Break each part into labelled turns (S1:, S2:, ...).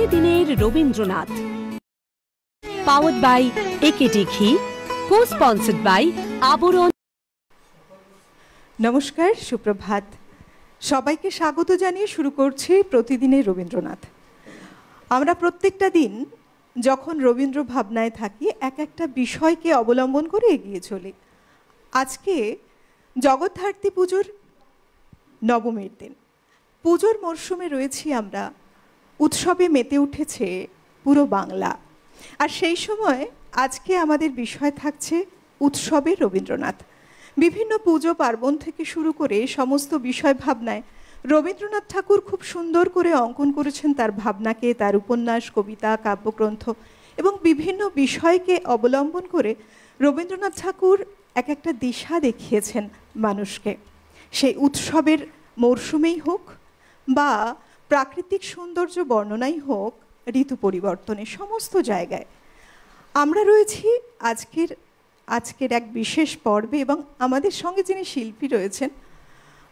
S1: প্রতিদিনের Rabindranath, powered by AKD ঘি, কো-স্পন্সর্ড by আবরণ।
S2: নমস্কার, সুপ্রভাত। সবাইকে স্বাগত জানিয়ে শুরু করছি প্রতিদিনের রবীন্দ্রনাথ। আমরা প্রত্যেকটা দিন যখন রবীন্দ্র ভাবনায় থাকি এক একটা বিষয়কে অবলম্বন করে এগিয়ে চলি। আজকে জগদ্ধাত্রী পুজোর নবমীর দিন। পুজোর মরশুমে রয়েছি আমরা, উৎসবে মেতে উঠেছে পুরো বাংলা। আর সেই সময় আজকে আমাদের বিষয় থাকছে উৎসবে রবীন্দ্রনাথ। বিভিন্ন পুজো পার্বণ থেকে শুরু করে সমস্ত বিষয় ভাবনায় রবীন্দ্রনাথ ঠাকুর খুব সুন্দর করে অঙ্কন করেছেন তার ভাবনাকে, তার উপন্যাস, কবিতা, কাব্যগ্রন্থ এবং বিভিন্ন বিষয়কে অবলম্বন করে রবীন্দ্রনাথ ঠাকুর এক একটা দিশা দেখিয়েছেন মানুষকে। সেই উৎসবের মরশুমেই হোক বা প্রাকৃতিক সৌন্দর্য বর্ণনাই হোক, ঋতু পরিবর্তনে, সমস্ত জায়গায় আমরা রয়েছি আজকের এক বিশেষ পর্বে। এবং আমাদের সঙ্গে যিনি শিল্পী রয়েছেন,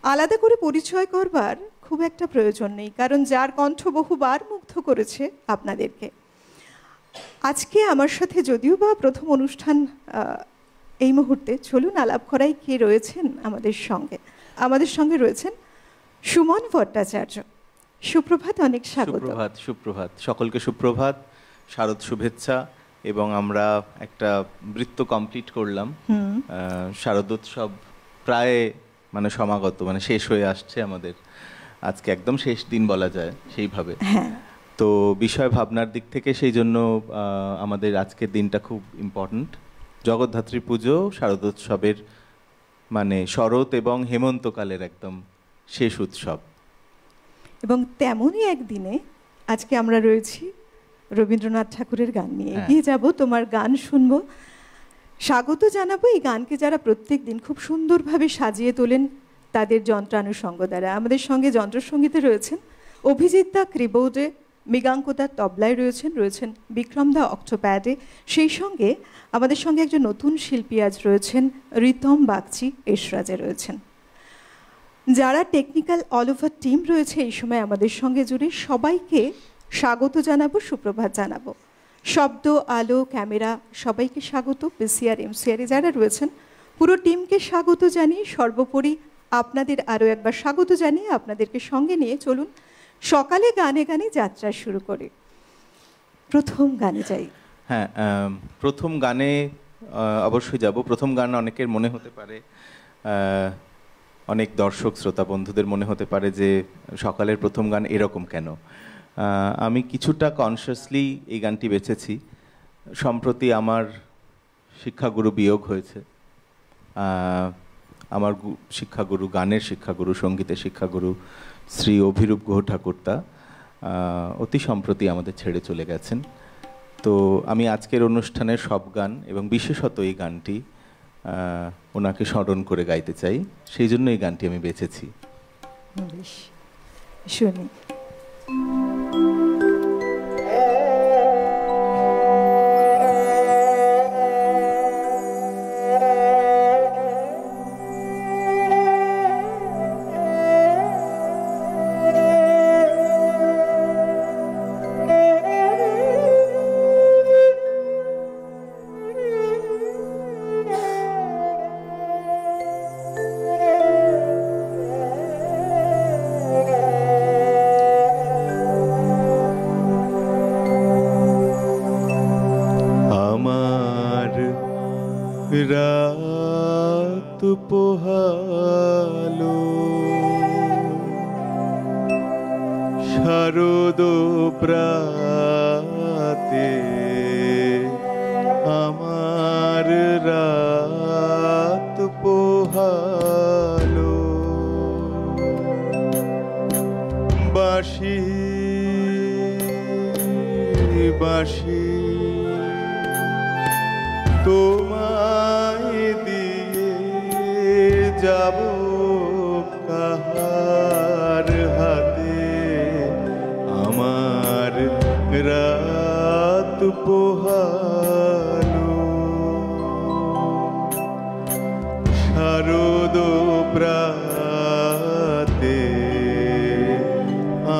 S2: আলাদা করে পরিচয় করবার খুব একটা প্রয়োজন নেই, কারণ যার কণ্ঠ বহুবার মুগ্ধ করেছে আপনাদেরকে। আজকে আমার সাথে যদিও বা প্রথম অনুষ্ঠান এই মুহূর্তে, চলুন আলাপ করাই কে রয়েছেন আমাদের সঙ্গে রয়েছেন সুমন ভট্টাচার্য। সুপ্রভাত, অনেক স্বাগত।
S3: সুপ্রভাত সকলকে, সুপ্রভাত, শারদ শুভেচ্ছা। এবং আমরা একটা বৃত্ত কমপ্লিট করলাম। শারদোৎসব প্রায় সমাগত, শেষ হয়ে আসছে আমাদের। আজকে একদম শেষ দিন বলা যায় সেইভাবে। তো বিষয় ভাবনার দিক থেকে সেই জন্য আমাদের আজকের দিনটা খুব ইম্পর্ট্যান্ট। জগদ্ধাত্রী পুজো শারদোৎসবের শরৎ এবং হেমন্তকালের একদম শেষ উৎসব।
S2: এবং তেমনই একদিনে আজকে আমরা রয়েছি রবীন্দ্রনাথ ঠাকুরের গান নিয়ে। এগিয়ে যাব, তোমার গান শুনবো, স্বাগত জানাবো এই গানকে যারা প্রত্যেক দিন খুব সুন্দরভাবে সাজিয়ে তোলেন তাদের যন্ত্রানুষঙ্গ দ্বারা। আমাদের সঙ্গে যন্ত্রসঙ্গীতে রয়েছেন অভিজিৎ দা কিবোর্ডে, মৃগাঙ্কদা তবলায় রয়েছেন বিক্রম দা অক্টোপ্যাডে। সেই সঙ্গে আমাদের সঙ্গে একজন নতুন শিল্পী আজ রয়েছেন, রিতম বাগচি এসরাজে রয়েছেন। যারা টেকনিক্যাল অল ওভার টিম রয়েছে এই সময় আমাদের সঙ্গে জুড়ে, সবাইকে স্বাগত জানাবো, সুপ্রভাত জানাবো। শব্দ, আলো, ক্যামেরা সবাইকে স্বাগত। পিসিআর, এমসিআরে যারা রয়েছেন পুরো টিমকে স্বাগত জানিয়ে, সর্বোপরি আপনাদের আরও একবার স্বাগত জানিয়ে আপনাদেরকে সঙ্গে নিয়ে চলুন সকালে গানে গানে যাত্রা শুরু করে। প্রথম গানে যাই।
S3: প্রথম গানে অবশ্যই যাব। প্রথম গান অনেকের মনে হতে পারে, অনেক দর্শক শ্রোতা বন্ধুদের মনে হতে পারে যে সকালের প্রথম গান এরকম কেন। আমি কিছুটা কনসিয়াসলি এই গানটি বেছেছি। সম্প্রতি আমার শিক্ষাগুরু বিয়োগ হয়েছে। আমার শিক্ষাগুরু, গানের শিক্ষাগুরু, সঙ্গীতের শিক্ষাগুরু শ্রী অভিরূপ গুহ ঠাকুরদা অতি সম্প্রতি আমাদের ছেড়ে চলে গেছেন। তো আমি আজকের অনুষ্ঠানের সব গান এবং বিশেষত এই গানটি ওনাকে স্মরণ করে গাইতে চাই, সেই জন্য এই গানটি আমি বেছেছি।
S2: শুনি।
S3: রাত পোহালো, শারদ প্রাতে আমার রাত পোহালো। বাঁশি বাঁশি তোমায় দিয়ে যাব কাহার হাতে, আমার রাত পোহালো। শারদ প্রাতে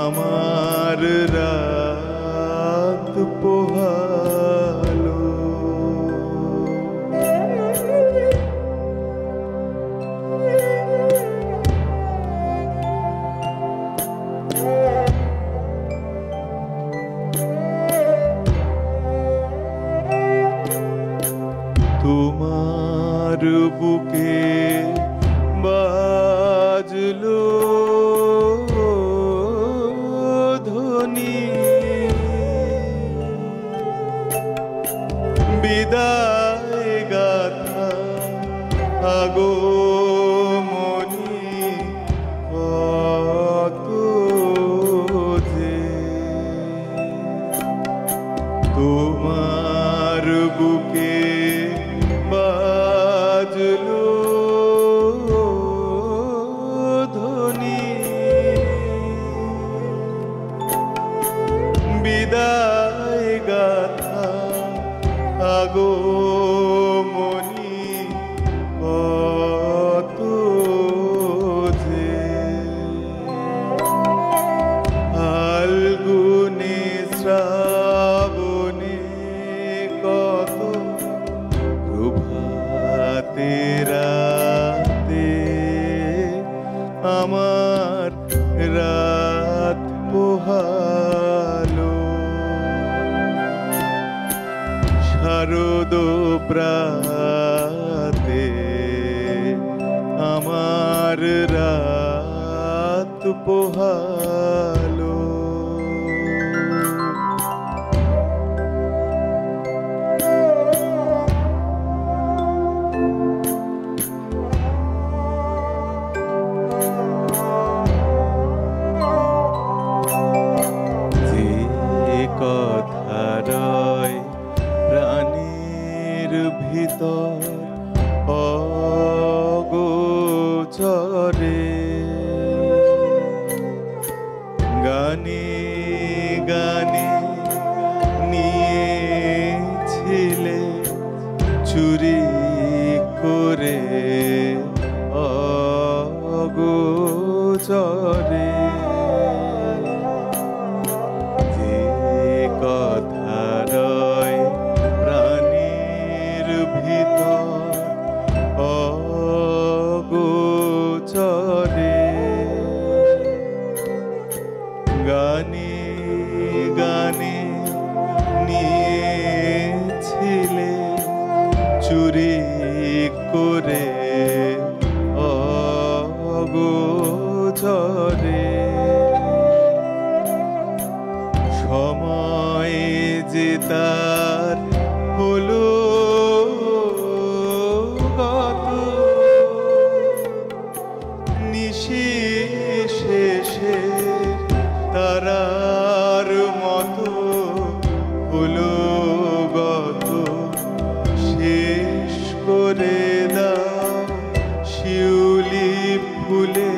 S3: আমার রাত তোমার বুকে বাজলো ধ্বনি, বিদায় গাথা আগমনী কত যে, তোমার বুকে বাজলো ধ্বনি, বিদায় গাথা আগমনী কত যে, ফাল্গুনে শ্রাবণে কত প্রভাতে রাতে আমার রাত পোহালো, শারদ প্রাতে আমার রাত পোহালো। যে কথা রয় প্রাণীর ভিতর অগোচরে, গানে গানে নিয়েছিলে চুরি করে অগোচরে, যে কথা রয় প্রাণীর ভিতর অগোচরে, গানে গানে নিয়েছিলে চুরি করে অগোচরে, সময় যে তার হলো গত, নিশি শেষে তারার মতো হলো গত, শেষ করে দাও শিউলি ফুলে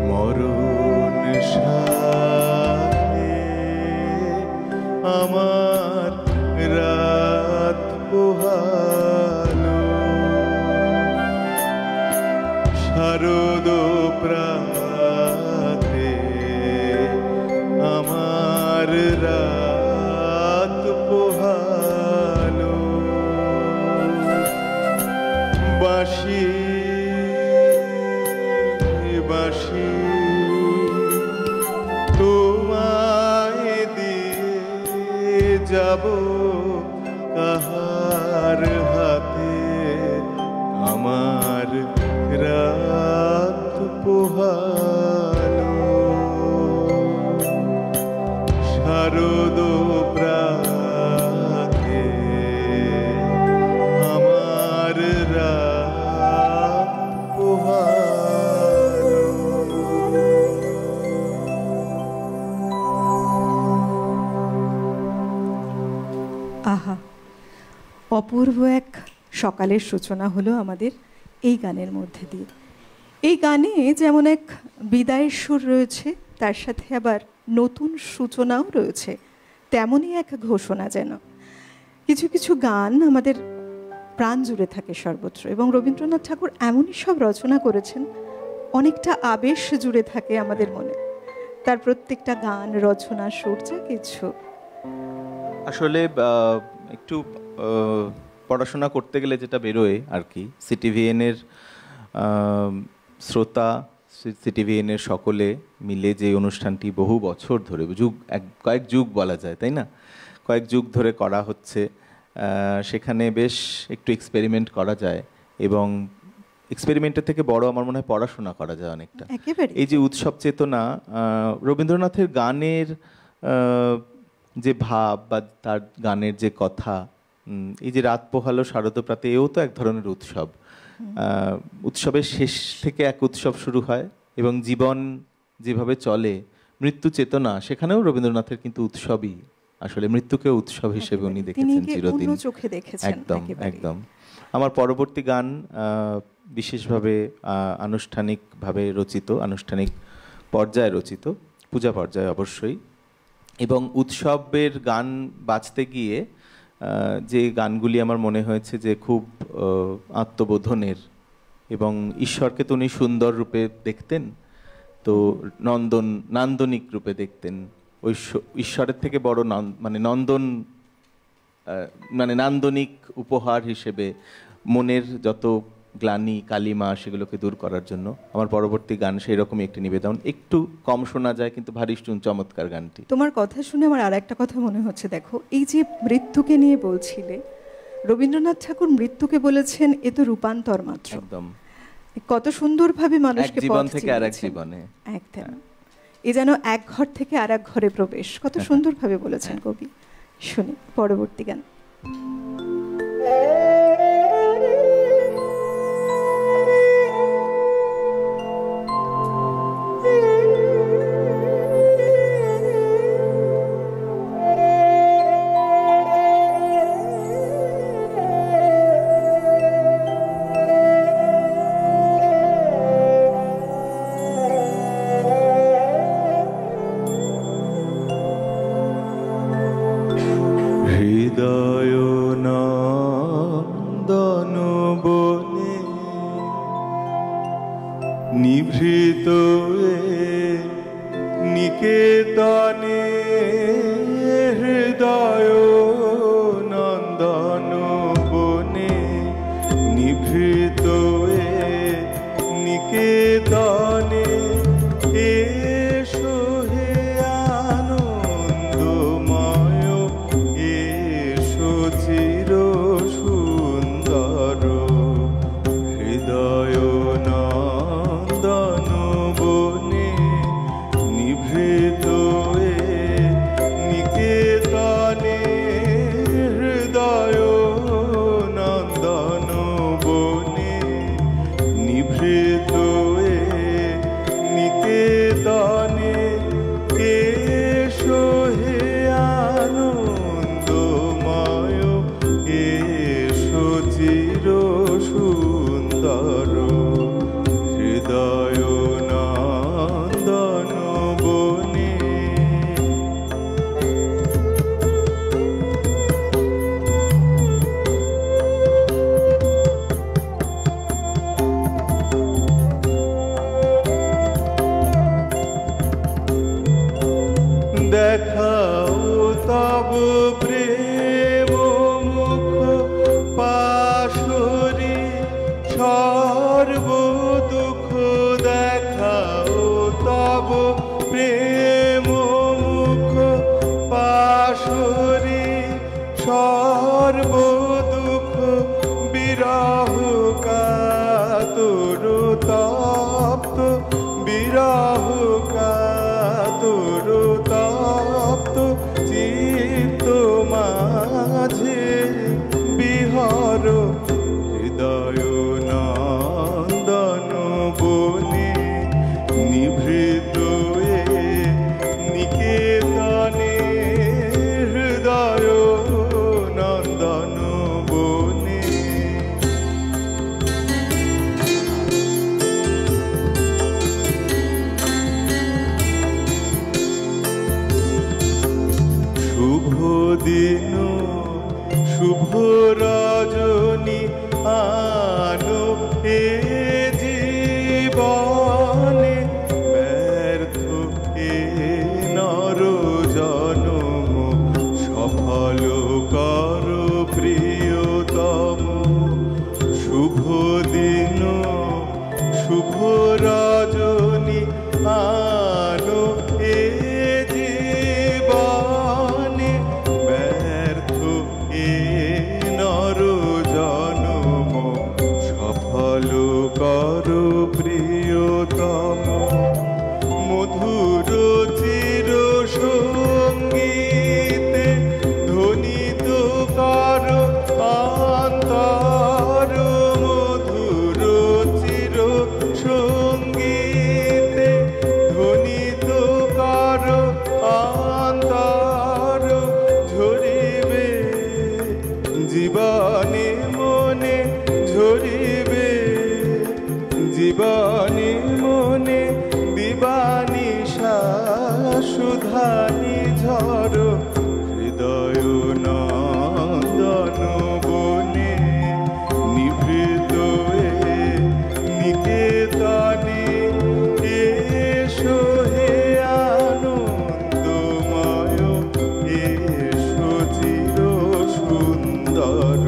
S3: মরণ সাথে আমার রাত পোহালো, শারদ প্রাতে আমার রাত পোহালো, বাঁশি বাঁশি তোমায় দিয়ে যাব কাহার হাতে আমার রাত পোহালো, শারদ প্রাতে আমার রাত পোহালো।
S2: আহা, অপূর্ব এক সকালের সূচনা হলো আমাদের এই গানের মধ্যে দিয়ে। এই গানে যেমন এক বিদায়ের সুর রয়েছে, তার সাথে আবার নতুন সূচনাও রয়েছে, তেমনই এক ঘোষণা যেন। কিছু কিছু গান আমাদের প্রাণ জুড়ে থাকে সর্বত্র, এবং রবীন্দ্রনাথ ঠাকুর এমনই সব রচনা করেছেন, অনেকটা আবেশ জুড়ে থাকে আমাদের মনে। তার প্রত্যেকটা গান, রচনা, সুর, যা কিছু।
S3: আসলে একটু পড়াশোনা করতে গেলে যেটা বেরোয় আর কি, সিটিভিএনের শ্রোতা, সিটিভিএনের সকলে মিলে যে অনুষ্ঠানটি বহু বছর ধরে, কয়েক যুগ বলা যায়, তাই না, কয়েক যুগ ধরে করা হচ্ছে, সেখানে বেশ একটু এক্সপেরিমেন্ট করা যায়, এবং এক্সপেরিমেন্টের থেকে বড় আমার মনে হয় পড়াশোনা করা যায় অনেকটা। এই যে উৎসব চেতনা, রবীন্দ্রনাথের গানের যে ভাব বা তার গানের যে কথা, এই যে রাত পোহালো শারদপ্রাতে, এও তো এক ধরনের উৎসব। উৎসবের শেষ থেকে এক উৎসব শুরু হয়, এবং জীবন যেভাবে চলে, মৃত্যু চেতনা, সেখানেও রবীন্দ্রনাথের কিন্তু উৎসবই, আসলে মৃত্যুকে উৎসব হিসেবে উনি দেখেছেন চিরদিন। একদম একদম। আমার পরবর্তী গান বিশেষভাবে আনুষ্ঠানিকভাবে রচিত, আনুষ্ঠানিক পর্যায়ে রচিত, পূজা পর্যায়ে অবশ্যই। এবং উৎসবের গান বাজতে গিয়ে যে গানগুলি আমার মনে হয়েছে যে খুব আত্মবোধনের, এবং ঈশ্বরকে তো উনি সুন্দর রূপে দেখতেন, তো নান্দনিক রূপে দেখতেন। ঈশ্বরের থেকে বড় নান্দনিক উপহার হিসেবে মনের যত গ্লানি কালিমা সেগুলোকে দূর করার জন্য আমার পরবর্তী গান সেই রকমই একটি নিবেদন। একটু কম শোনা যায়, কিন্তু ভারী চমৎকার গানটি।
S2: তোমার কথা শুনে আমার আর একটা কথা মনে হচ্ছে, দেখো এই যে মৃত্যুকে নিয়ে বলছিলে, রবীন্দ্রনাথ ঠাকুর মৃত্যুকে বলেছেন এ তো রূপান্তর মাত্র।
S3: একদম,
S2: কত সুন্দরভাবে মানুষকে
S3: জীবন থেকে আরেক জীবনে,
S2: একদম এ যেন এক ঘর থেকে আর এক ঘরে প্রবেশ, কত সুন্দরভাবে বলেছেন কবি। শুনি পরবর্তী গান।
S4: নিভৃত নিকেতনে হৃদয় নন্দন বনে, নিভৃত নিকেতনে এসো হে আনন্দময়, এসো চির সুন্দর হৃদয় নন্দন বনে, নিভৃত নিকেতনে হৃদয় নন্দন বনে, নিভৃত নিকেতনে এসো হে আনন্দময়, এসো চির সুন্দর হৃদয় নন্দন বনে। দেখাও তব প্রেম মুখ পাশরি সর্ব দুঃখ, দেখাও তব প্রেম মুখ পাশরি সর্ব দুঃখ, বিরহ কাতর তপ্ত, বিরহ কাতর তপ্ত চিত্ত মাঝে বিহর হৃদয় নন্দন বনে, নিভৃত নিকেতনে হৃদয় নন্দন বনে। করো প্রিয়তম মধুর চির সঙ্গীতে ধ্বনিত করো অন্তর মধুর চির সঙ্গীতে ধ্বনিত করো অন্তর ঝরিবে জীবনে মনে ঝরিবে জীবনে মনে দিবানিশা সুধানি ঝড় হৃদয় নন্দন বনে নিভৃত নিকেতনে এসো হে আনন্দময় এসো চির সুন্দর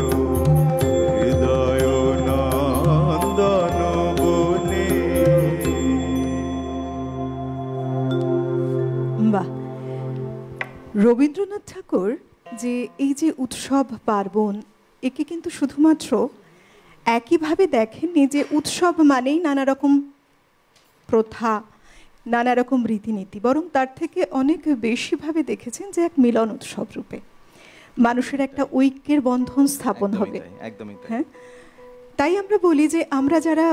S4: হৃদয় নন্দন বনে।
S2: বাহ, রবীন্দ্রনাথ ঠাকুর যে এই যে উৎসব পার্বণ একে কিন্তু শুধুমাত্র একইভাবে দেখেননি যে উৎসব মানেই নানা রকম প্রথা, নানা রকম রীতিনীতি, বরং তার থেকে অনেক বেশিভাবে দেখেছেন যে এক মিলন উৎসব রূপে মানুষের একটা ঐক্যের বন্ধন স্থাপন হবে।
S3: একদমই তাই।
S2: হ্যাঁ, তাই আমরা বলি যে আমরা যারা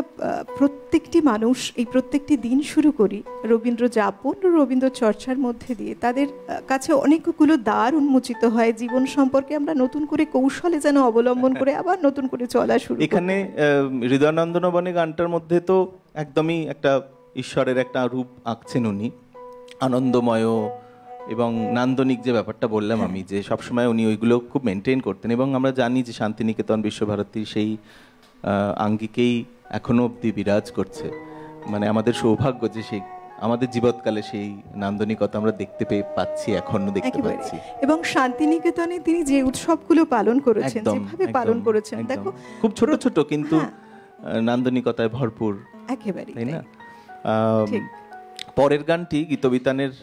S2: প্রত্যেকটি মানুষ এই প্রত্যেকটি দিন শুরু করি রবীন্দ্র যাপন ও রবীন্দ্র চর্চার মধ্যে দিয়ে, তাদের কাছে অনেকগুলো দ্বার উন্মোচিত হয় জীবন সম্পর্কে। আমরা নতুন করে কৌশলে যেন অবলম্বন করে আবার নতুন করে চলা শুরু।
S3: এখানে হৃদয়ানন্দন বনে গানটার মধ্যে তো একদমই একটা ঈশ্বরের একটা রূপ আঁকছেন উনি, আনন্দময় এবং নান্দনিক যে ব্যাপারটা বললাম আমি, যে সবসময় উনি ওইগুলো খুব মেনটেন করতেন। এবং আমরা জানি যে শান্তিনিকেতন বিশ্বভারতী সেই আঙ্গিকেই এখনো অবধি বিরাজ করছে। মানে আমাদের সৌভাগ্য যে সেই আমাদের জীবৎকালে সেই নান্দনিকতা আমরা দেখতে পাচ্ছি, এখনো দেখতে পাচ্ছি।
S2: এবং শান্তিনিকেতনে তিনি যে উৎসবগুলো পালন করেছেন, যেভাবে পালন করেছেন, দেখো
S3: খুব ছোট ছোট কিন্তু নান্দনিকতায় ভরপুর,
S2: একেবারে
S3: তাই না? পরের গানটি গীতবিতানের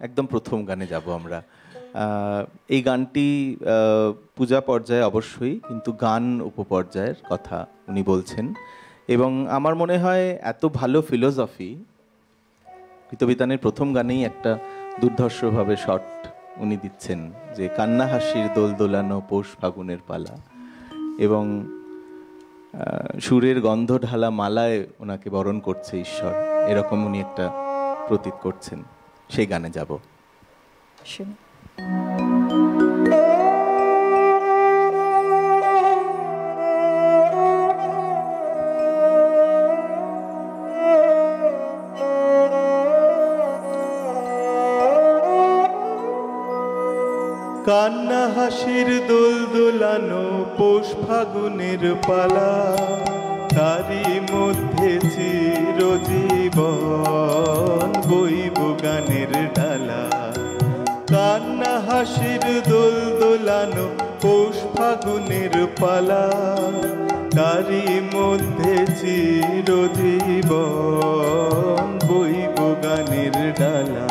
S3: একদম প্রথম গানে যাব আমরা। এই গানটি পূজা পর্যায়ে অবশ্যই, কিন্তু গান উপপর্যায়ের কথা উনি বলছেন। এবং আমার মনে হয় এত ভালো ফিলোসফি গীতবিতানের প্রথম গানেই একটা দুর্ধর্ষভাবে শট উনি দিচ্ছেন, যে কান্না হাসির দোল দোলানো পৌষ ফাগুনের পালা, এবং সুরের গন্ধ ঢালা মালায় ওনাকে বরণ করছে ঈশ্বর, এরকম উনি একটা প্রতীক করছেন। সেই গানে যাব।
S4: কান্না হাসির দোল দোলানো পৌষ ফাগুনের পালা, তারি মধ্যে চিরজীবন বইব গানের ডালা। কান্না হাসির দোল দোলানো পৌষ ফাগুনের পালা, তারি মধ্যে চিরজীবন বইব গানের ডালা।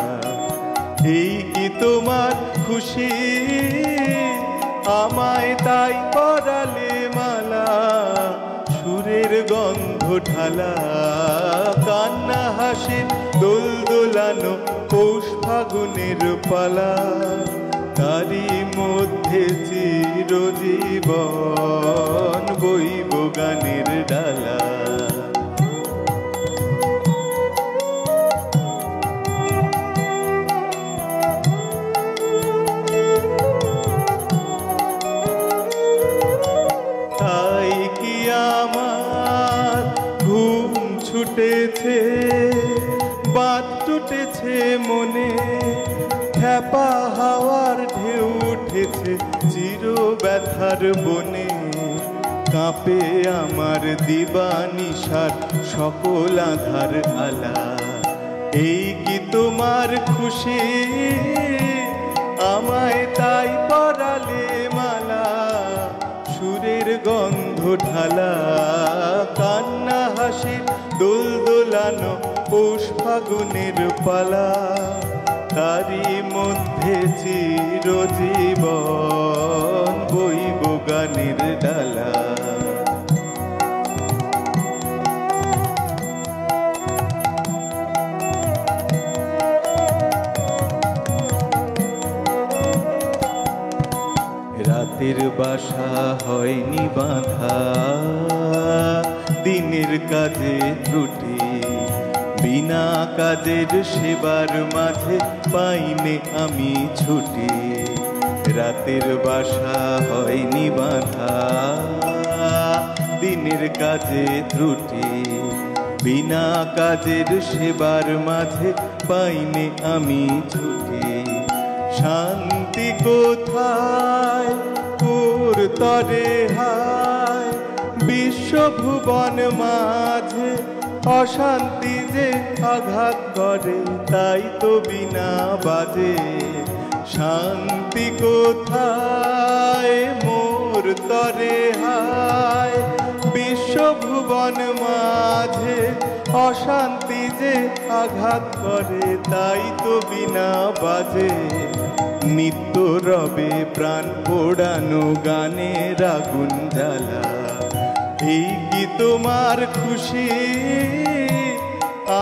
S4: এই কি তোমার খুশি, আমায় তাই পরালে মালা, সুরের গন্ধ ঢালা। কান্না হাসির দোল দোলানো পৌষ ফাগুনের পালা, তারি মধ্যে চিরজীবন বইব গানের ডালা। ছুটেছে বাদ টুটেছে মনে, খ্যাপা হাওয়ার ঢেউ উঠেছে চির ব্যথার বনে। কাঁপে আমার দিবানিশার সকল আধার আলা। এই কি তোমার খুশি, আমায় তাই পরালে মালা, সুরের গন্ধ ঢালা। কান্না হাসির দোল দোলানো পৌষ ফাগুনের পালা, তারি মধ্যে চিরজীবন বইব গানের ডালা। বাসা হয়নি বাঁধা, দিনের কাজে ত্রুটি, বিনা কাজের সেবার মাঝে পাইনে আমি ছুটি। রাতের বাসা হয়নি বাঁধা, দিনের কাজে ত্রুটি, বিনা কাজের সেবার মাঝে পাইনে আমি ছুটি। শান্তি কোথায় তোর তরে হায়, বিশ্বভুবন মাঝে অশান্তি যে আঘাত করে, তাই তো বিনা বাজে। শান্তি কোথায় মোর তরে হায়, বিশ্বভুবন মাঝে অশান্তি যে আঘাত করে, তাই তো বিনা বাজে। নিত্য রবে প্রাণ পোড়ানো গানের আগুন জ্বালা, এই কি তোমার খুশি?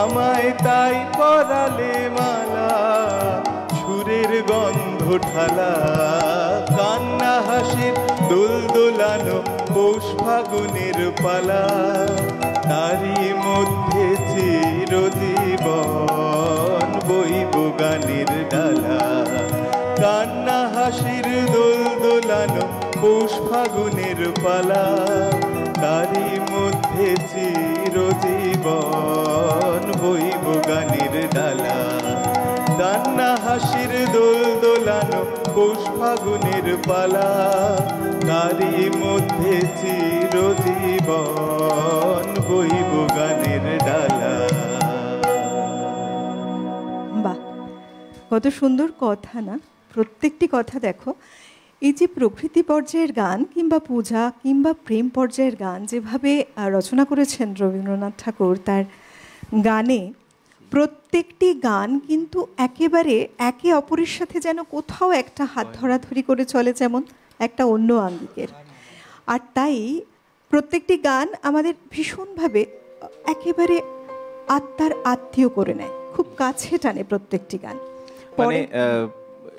S4: আমায় তাই পরালে মালা, সুরের গন্ধ ঠালা, কান্না হাসির দোল দোলানো পৌষ ফাগুনের পালা, তারই মধ্যে চিরজীবন বইব গানের ডালা। কান্না হাসির দোল দোলানো পৌষ ফাগুনের পালা, তারই মধ্যে চিরজীবন বইব গানের ডালা। কান্না হাসির দোল দোলানো পৌষ ফাগুনের পালা, তারই মধ্যে চিরজীবন বইব গানের ডালা।
S2: বাহ, কত সুন্দর কথা না? প্রত্যেকটি কথা দেখো, এই যে প্রকৃতি পর্যায়ের গান কিংবা পূজা কিংবা প্রেম পর্যায়ের গান যেভাবে রচনা করেছেন রবীন্দ্রনাথ ঠাকুর, তার গানে প্রত্যেকটি গান কিন্তু একেবারে একে অপরের সাথে যেন কোথাও একটা হাত ধরাধরি করে চলে, যেমন একটা অন্য আঙ্গিকের। আর তাই প্রত্যেকটি গান আমাদের ভীষণভাবে একেবারে আত্মার আত্মীয় করে নেয়, খুব কাছে টানে প্রত্যেকটি গান।
S3: মানে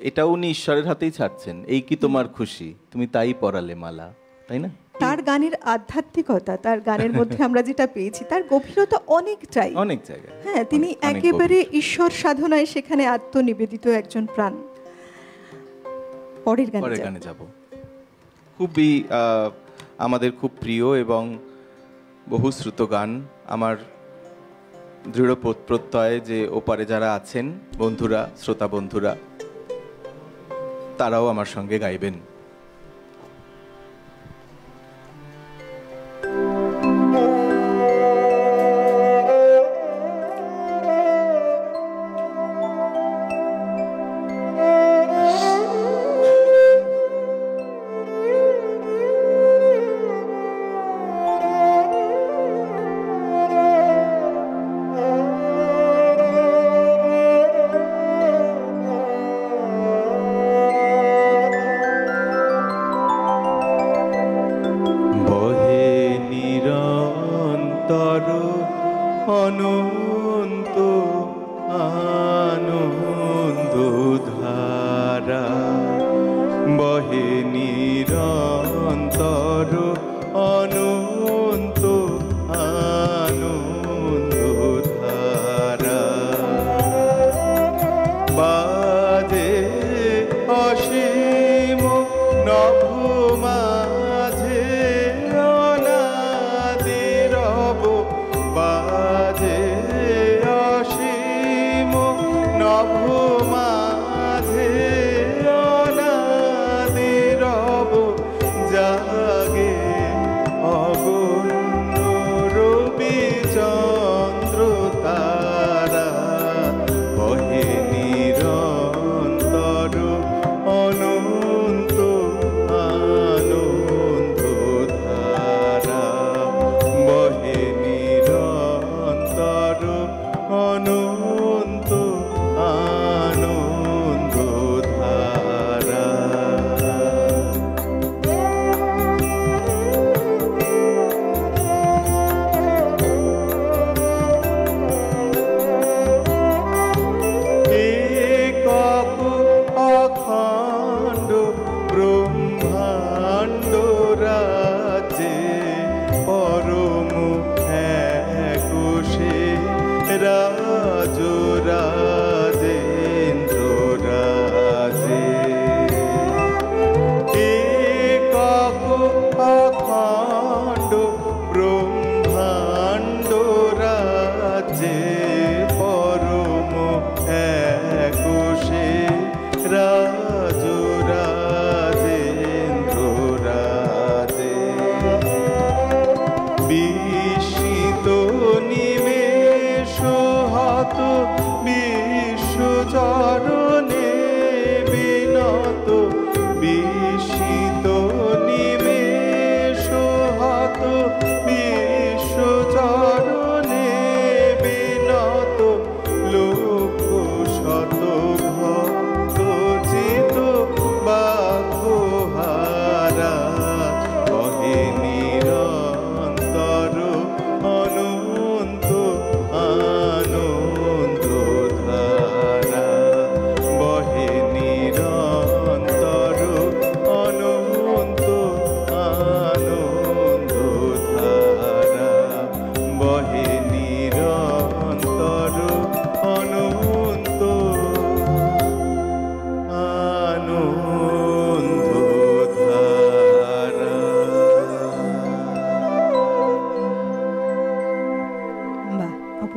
S3: এটাও উনি ঈশ্বরের হাতেই ছাড়ছেন, এই কি তোমার খুশি, তুমি তাই পরালে মালা, তাই না?
S2: তার গানের আধ্যাত্মিকতা, তার গানের মধ্যে আমরা যেটা পেয়েছি, তার গভীরতা অনেকটাই,
S3: অনেক জায়গায়।
S2: হ্যাঁ, তিনি একেবারে ঈশ্বর সাধনায় সেখানে আত্মনিবেদিত একজন প্রাণ। পরের গানে
S3: যাব। খুবই আমাদের খুব প্রিয় এবং বহুশ্রুত গান। আমার দৃঢ় প্রত্যয় যে ওপারে যারা আছেন বন্ধুরা, শ্রোতা বন্ধুরা, তারাও আমার সঙ্গে গাইবেন।
S4: অনন্ত আনন্দ ধারা বহে নিরন্তর, অনন্ত আনন্দ ধারা বাজে অসীম নভ মাঝে অনাদিরব, বাজে অসীম নভ মাঝে অনাদিরব, জাগে অগণ্য রবি চন্দ্র তারা বহে নিরন্তর, অনন্ত আনন্দ ধারা বহে নিরন্তর,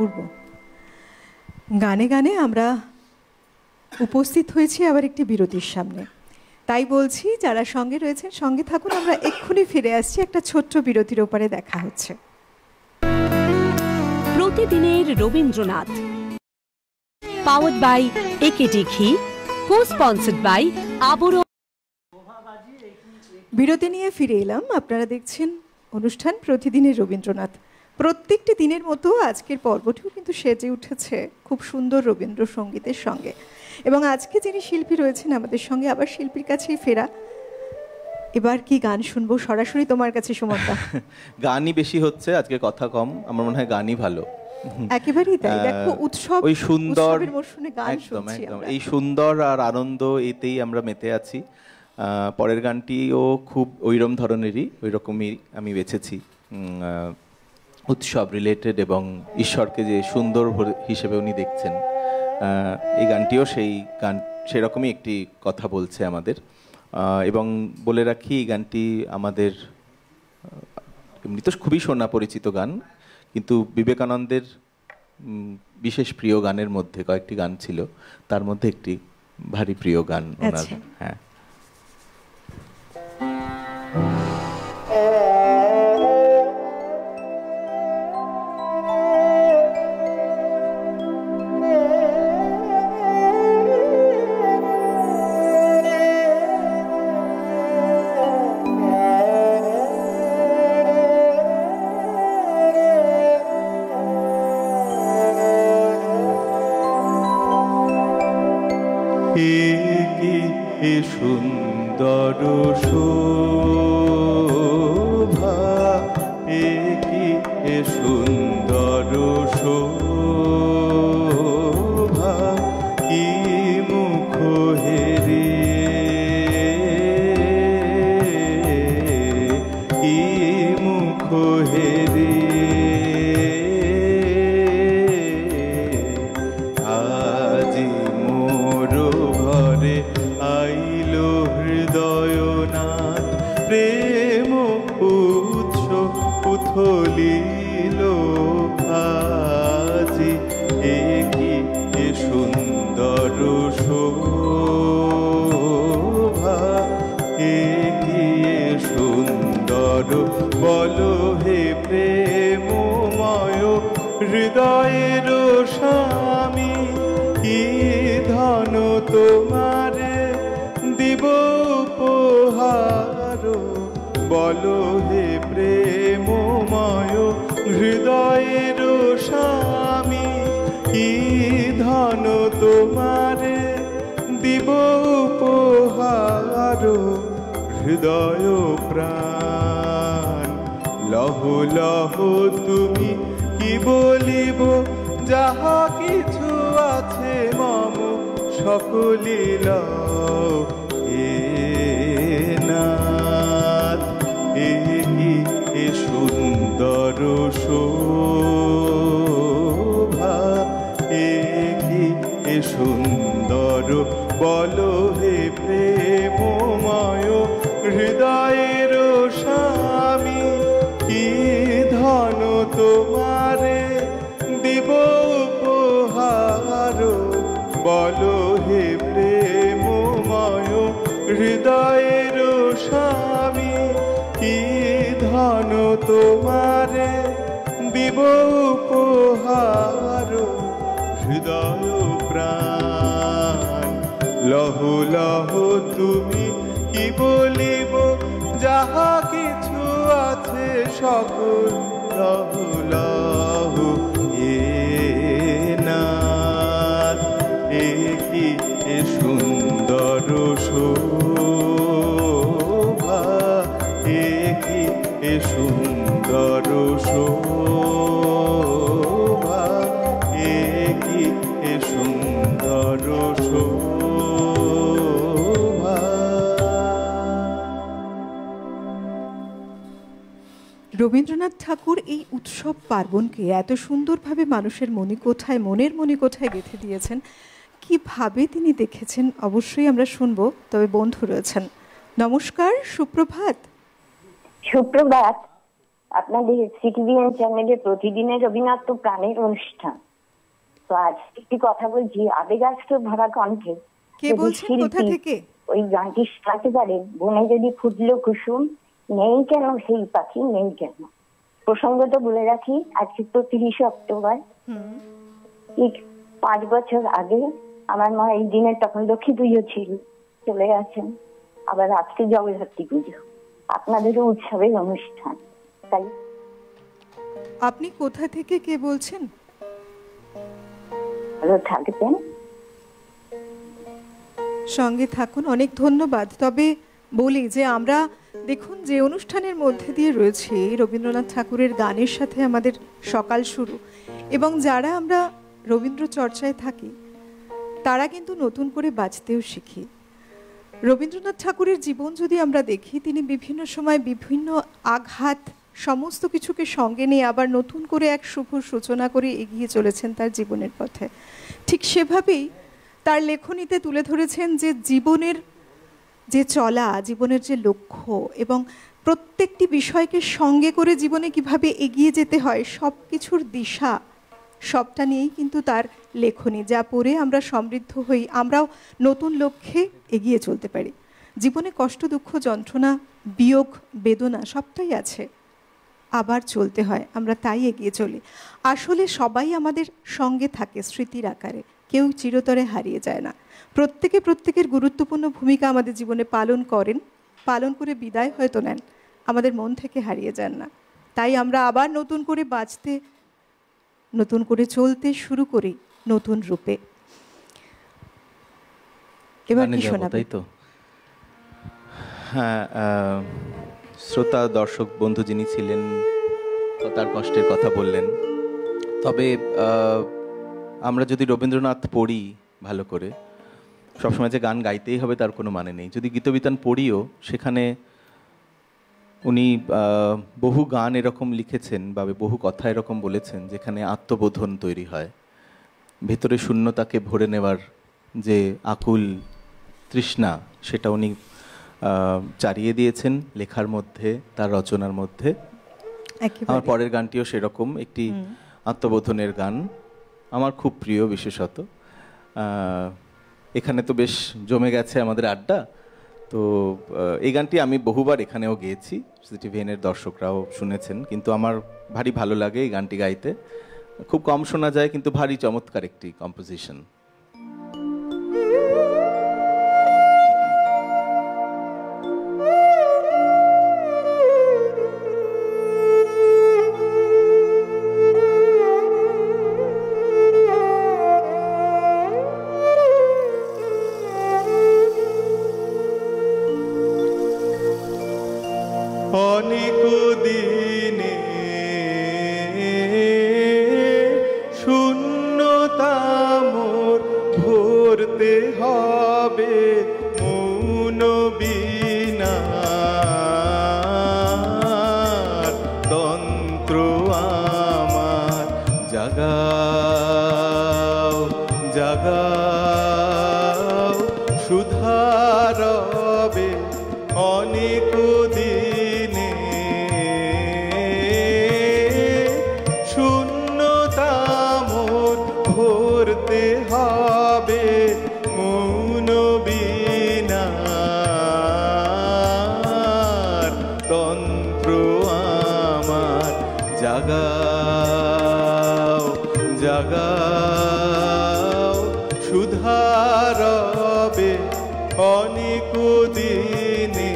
S2: অপূর্ব। গানে গানে আমরা উপস্থিত হয়েছি আবার একটি বিরতির সামনে, তাই বলছি যারা সঙ্গে রয়েছেন সঙ্গে থাকুন। আমরা এক্ষুনি ফিরে আসছি, একটা ছোট্ট বিরতির ওপারে দেখা হচ্ছে।
S1: প্রতিদিনের রবীন্দ্রনাথ, পাওয়ার্ড বাই একেডি ঘি, কো স্পন্সর্ড বাই আবরণ।
S2: বিরতি নিয়ে ফিরে এলাম। আপনারা দেখছেন অনুষ্ঠান প্রতিদিনের রবীন্দ্রনাথ। প্রত্যেকটি দিনের মতো আজকের পর্বটিও কিন্তু সেজে উঠেছে খুব সুন্দর রবীন্দ্রসঙ্গীতের সঙ্গে। এবং আজকে যিনি শিল্পী রয়েছেন আমাদের সঙ্গে, আবার শিল্পীর কাছেই ফেরা। এবার কি গান শুনবো? সরাসরি তোমার কাছে সুমনদা।
S3: গানই বেশি হচ্ছে আজকে, কথা কম। আমার মনে হয় গানই ভালো।
S2: একেবারেই তাই। দেখো উৎসব,
S3: ওই সুন্দর
S2: মরশুমে গান শুনছি আমরা।
S3: এই সুন্দর আর আনন্দ এতেই আমরা মেতে আছি। পরের গানটিও খুব ওইরকম ধরনেরই, ওই রকমই আমি বেছেছি, উৎসব রিলেটেড এবং ঈশ্বরকে যে সুন্দর হিসেবে উনি দেখছেন। এই গানটিও সেই গান, সেরকমই একটি কথা বলছে আমাদের। এবং বলে রাখি এই গানটি আমাদের এমনি তো খুবই শোনা পরিচিত গান, কিন্তু বিবেকানন্দের বিশেষ প্রিয় গানের মধ্যে কয়েকটি গান ছিল, তার মধ্যে একটি ভারী প্রিয় গান ওনার। হ্যাঁ,
S4: সুন্দর শোভা, একি সুন্দর শোভা, কি মুখ হেরে, কি মুখ হেরে, আজি মোর ঘরে আইল হৃদয়নাথ, প্রেম উৎস উথলিল আজি, একি সুন্দর শোভা, একি সুন্দর, বলো হে প্রেমময় হৃদয়ের স্বামী, কি ধন তোমারে দিব উপহার, বলো হে প্রেমময় হৃদয়ের স্বামী, কি ধন তোমারে দিব উপহার, হৃদয় প্রাণ লহ লহ তুমি কি বলিব, যাহা কিছু আছে মম সকলি লও হে নাথ, এ সুন্দর শোভা, এ সুন্দর, বলো হে প্রেমময় হৃদয়ের স্বামী, কি ধন তোমারে দিব উপহার, বলো হে প্রেমময় হৃদয়ের স্বামী, কি ধন তোমারে দিব উপহার, হৃদয় প্রাণ লহ লহ তুমি কি বলিব, যাহা কিছু আছে সকল লহ লহ এ নাথ, একি সুন্দর শোভা, একি সুন্দর শোভা, একি সুন্দর শোভা।
S2: রবীন্দ্রনাথ ঠাকুর এই উৎসব পার্বণকে এত সুন্দরভাবে মানুষের মণিকোঠায়, মনের মণিকোঠায় গেঁথে দিয়েছেন। কিভাবে তিনি দেখেছেন অবশ্যই আমরা শুনবো, তবে বন্ধু রয়েছেন। নমস্কার, সুপ্রভাত।
S5: সুপ্রভাত। আপনাদের সিটিভিএন চ্যানেলে প্রতিদিনের রবীন্দ্রনাথ তো প্রাণের অনুষ্ঠান। তো আজ একটি কথা বলছি, আবেগাস্ত ভরা কণ্ঠে
S2: কে বলছেন, কোথা থেকে?
S5: ওই গানটি শোনাতে পারে, বনে যদি ফুটলো কুসুম, নেই কেন সেই পাখি, নেই কেন। প্রসঙ্গত বলে রাখি, আজকে তো 30শে অক্টোবর। ঠিক 5 বছর আগে আমার মা এই দিনে, তখন লক্ষ্মী পুজো ছিল, চলে গেছেন। আবার আজকে জগদ্ধাত্রী পুজো, আপনাদেরও উৎসবের অনুষ্ঠান। তাই
S2: আপনি কোথা থেকে কে বলছেন?
S5: ভালো থাকবেন,
S2: সঙ্গে থাকুন। অনেক ধন্যবাদ। তবে বলি যে আমরা দেখুন যে অনুষ্ঠানের মধ্যে দিয়ে রয়েছে রবীন্দ্রনাথ ঠাকুরের গানের সাথে আমাদের সকাল শুরু, এবং যারা আমরা রবীন্দ্র চর্চায় থাকি তারা কিন্তু নতুন করে বাঁচতেও শিখি। রবীন্দ্রনাথ ঠাকুরের জীবন যদি আমরা দেখি, তিনি বিভিন্ন সময় বিভিন্ন আঘাত সমস্ত কিছুকে সঙ্গে নিয়ে আবার নতুন করে এক শুভ সূচনা করে এগিয়ে চলেছেন তার জীবনের পথে। ঠিক সেভাবেই তার লেখনীতে তুলে ধরেছেন যে জীবনের যে চলা, জীবনের যে লক্ষ্য এবং প্রত্যেকটি বিষয়কে সঙ্গে করে জীবনে কিভাবে এগিয়ে যেতে হয়, সব কিছুর দিশা সবটা নিয়েই কিন্তু তার লেখনী, যা পড়ে আমরা সমৃদ্ধ হই, আমরাও নতুন লক্ষ্যে এগিয়ে চলতে পারি। জীবনে কষ্ট, দুঃখ, যন্ত্রণা, বিয়োগ, বেদনা সবটাই আছে, আবার চলতে হয়, আমরা তাই এগিয়ে চলি। আসলে সবাই আমাদের সঙ্গে থাকে স্মৃতির আকারে, কেউ চিরতরে হারিয়ে যায় না। প্রত্যেকে প্রত্যেকের গুরুত্বপূর্ণ ভূমিকা আমাদের জীবনে পালন করেন, পালন করে বিদায় হয়তো নেন, আমাদের মন থেকে হারিয়ে যান না। তাই আমরা আবার নতুন করে বাঁচতে, নতুন করে চলতে শুরু করি নতুন রূপে। এবার কি শোনাবে?
S3: তাই তো, হ্যাঁ, শ্রোতা দর্শক বন্ধু যিনি ছিলেন তার কষ্টের কথা বললেন। তবে আমরা যদি রবীন্দ্রনাথ পড়ি ভালো করে, সবসময় যে গান গাইতেই হবে তার কোনো মানে নেই। যদি গীতবিতান পড়িও, সেখানে উনি বহু গান এরকম লিখেছেন বা বহু কথা এরকম বলেছেন যেখানে আত্মবোধন তৈরি হয়, ভেতরে শূন্যতাকে ভরে নেওয়ার যে আকুল তৃষ্ণা, সেটা উনি চারিয়ে দিয়েছেন লেখার মধ্যে, তার রচনার মধ্যে। আমার পরের গানটিও সেরকম একটি আত্মবোধনের গান, আমার খুব প্রিয়। বিশেষত এখানে তো বেশ জমে গেছে আমাদের আড্ডা, তো এই গানটি আমি বহুবার এখানেও গেয়েছি, সিটিভিএনের দর্শকরাও শুনেছেন, কিন্তু আমার ভারী ভালো লাগে এই গানটি গাইতে। খুব কম শোনা যায়, কিন্তু ভারী চমৎকার একটি কম্পোজিশন।
S4: অনেক দিনে শূন্যতা মোর ভরতে হবে, মৌন বীণার তন্ত্র আমার জাগাও জাগাও সুধারবে। অনেক দিনে শূন্যতা মোর ভরতে হবে, মৌন বীণার তন্ত্র আমার জাগাও জাগাও সুধারবে। অনেক দিনে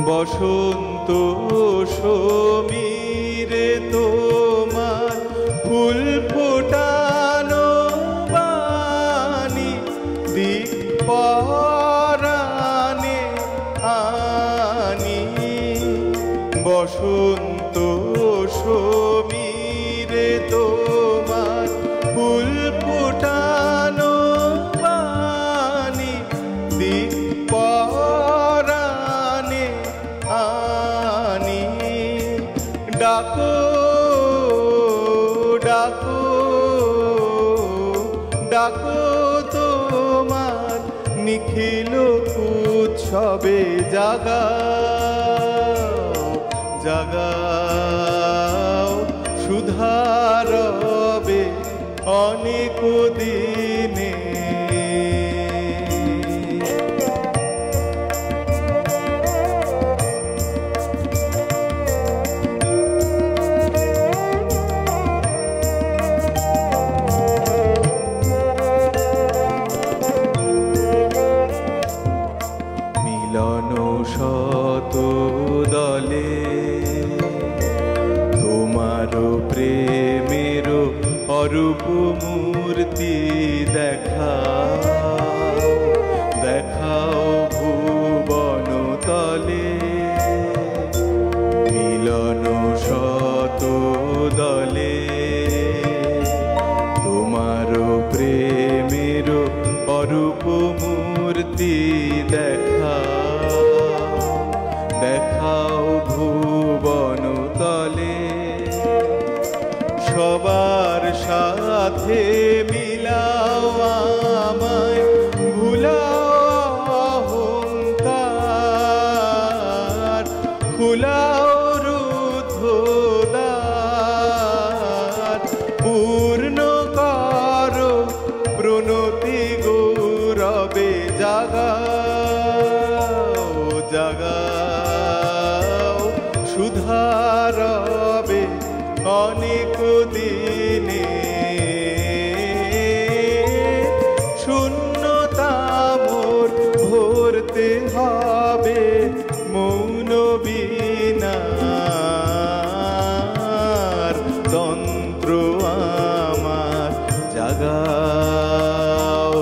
S4: বসন্ত সমীরে তোমার ফুল ফোটানো বাণী, দিক পরাণে ডাকো ডাকো তোমার নিখিল উৎসবে জাগাও জাগাও সুধারবে অনেক দিনে। মিলন শত দলে তোমার প্রেমের অরূপ মূর্তি দেখাও দেখাও ভুবন তলে। মিলন শত দলে তোমার প্রেমের অরূপ মূর্তি দেখাও দেখাও ভুবন তলে। সবার সাথে মিলাও আমায় ভুলাও অহংকার খুলাও রুদ্ধ দ্বার পূর্ণ করো প্রণতি গৌরবে জাগাও জাগাও সুধারবে অনেক দিনে। শূন্যতা মোর ভরতে হবে মৌন বীণার তন্ত্র আমার জাগাও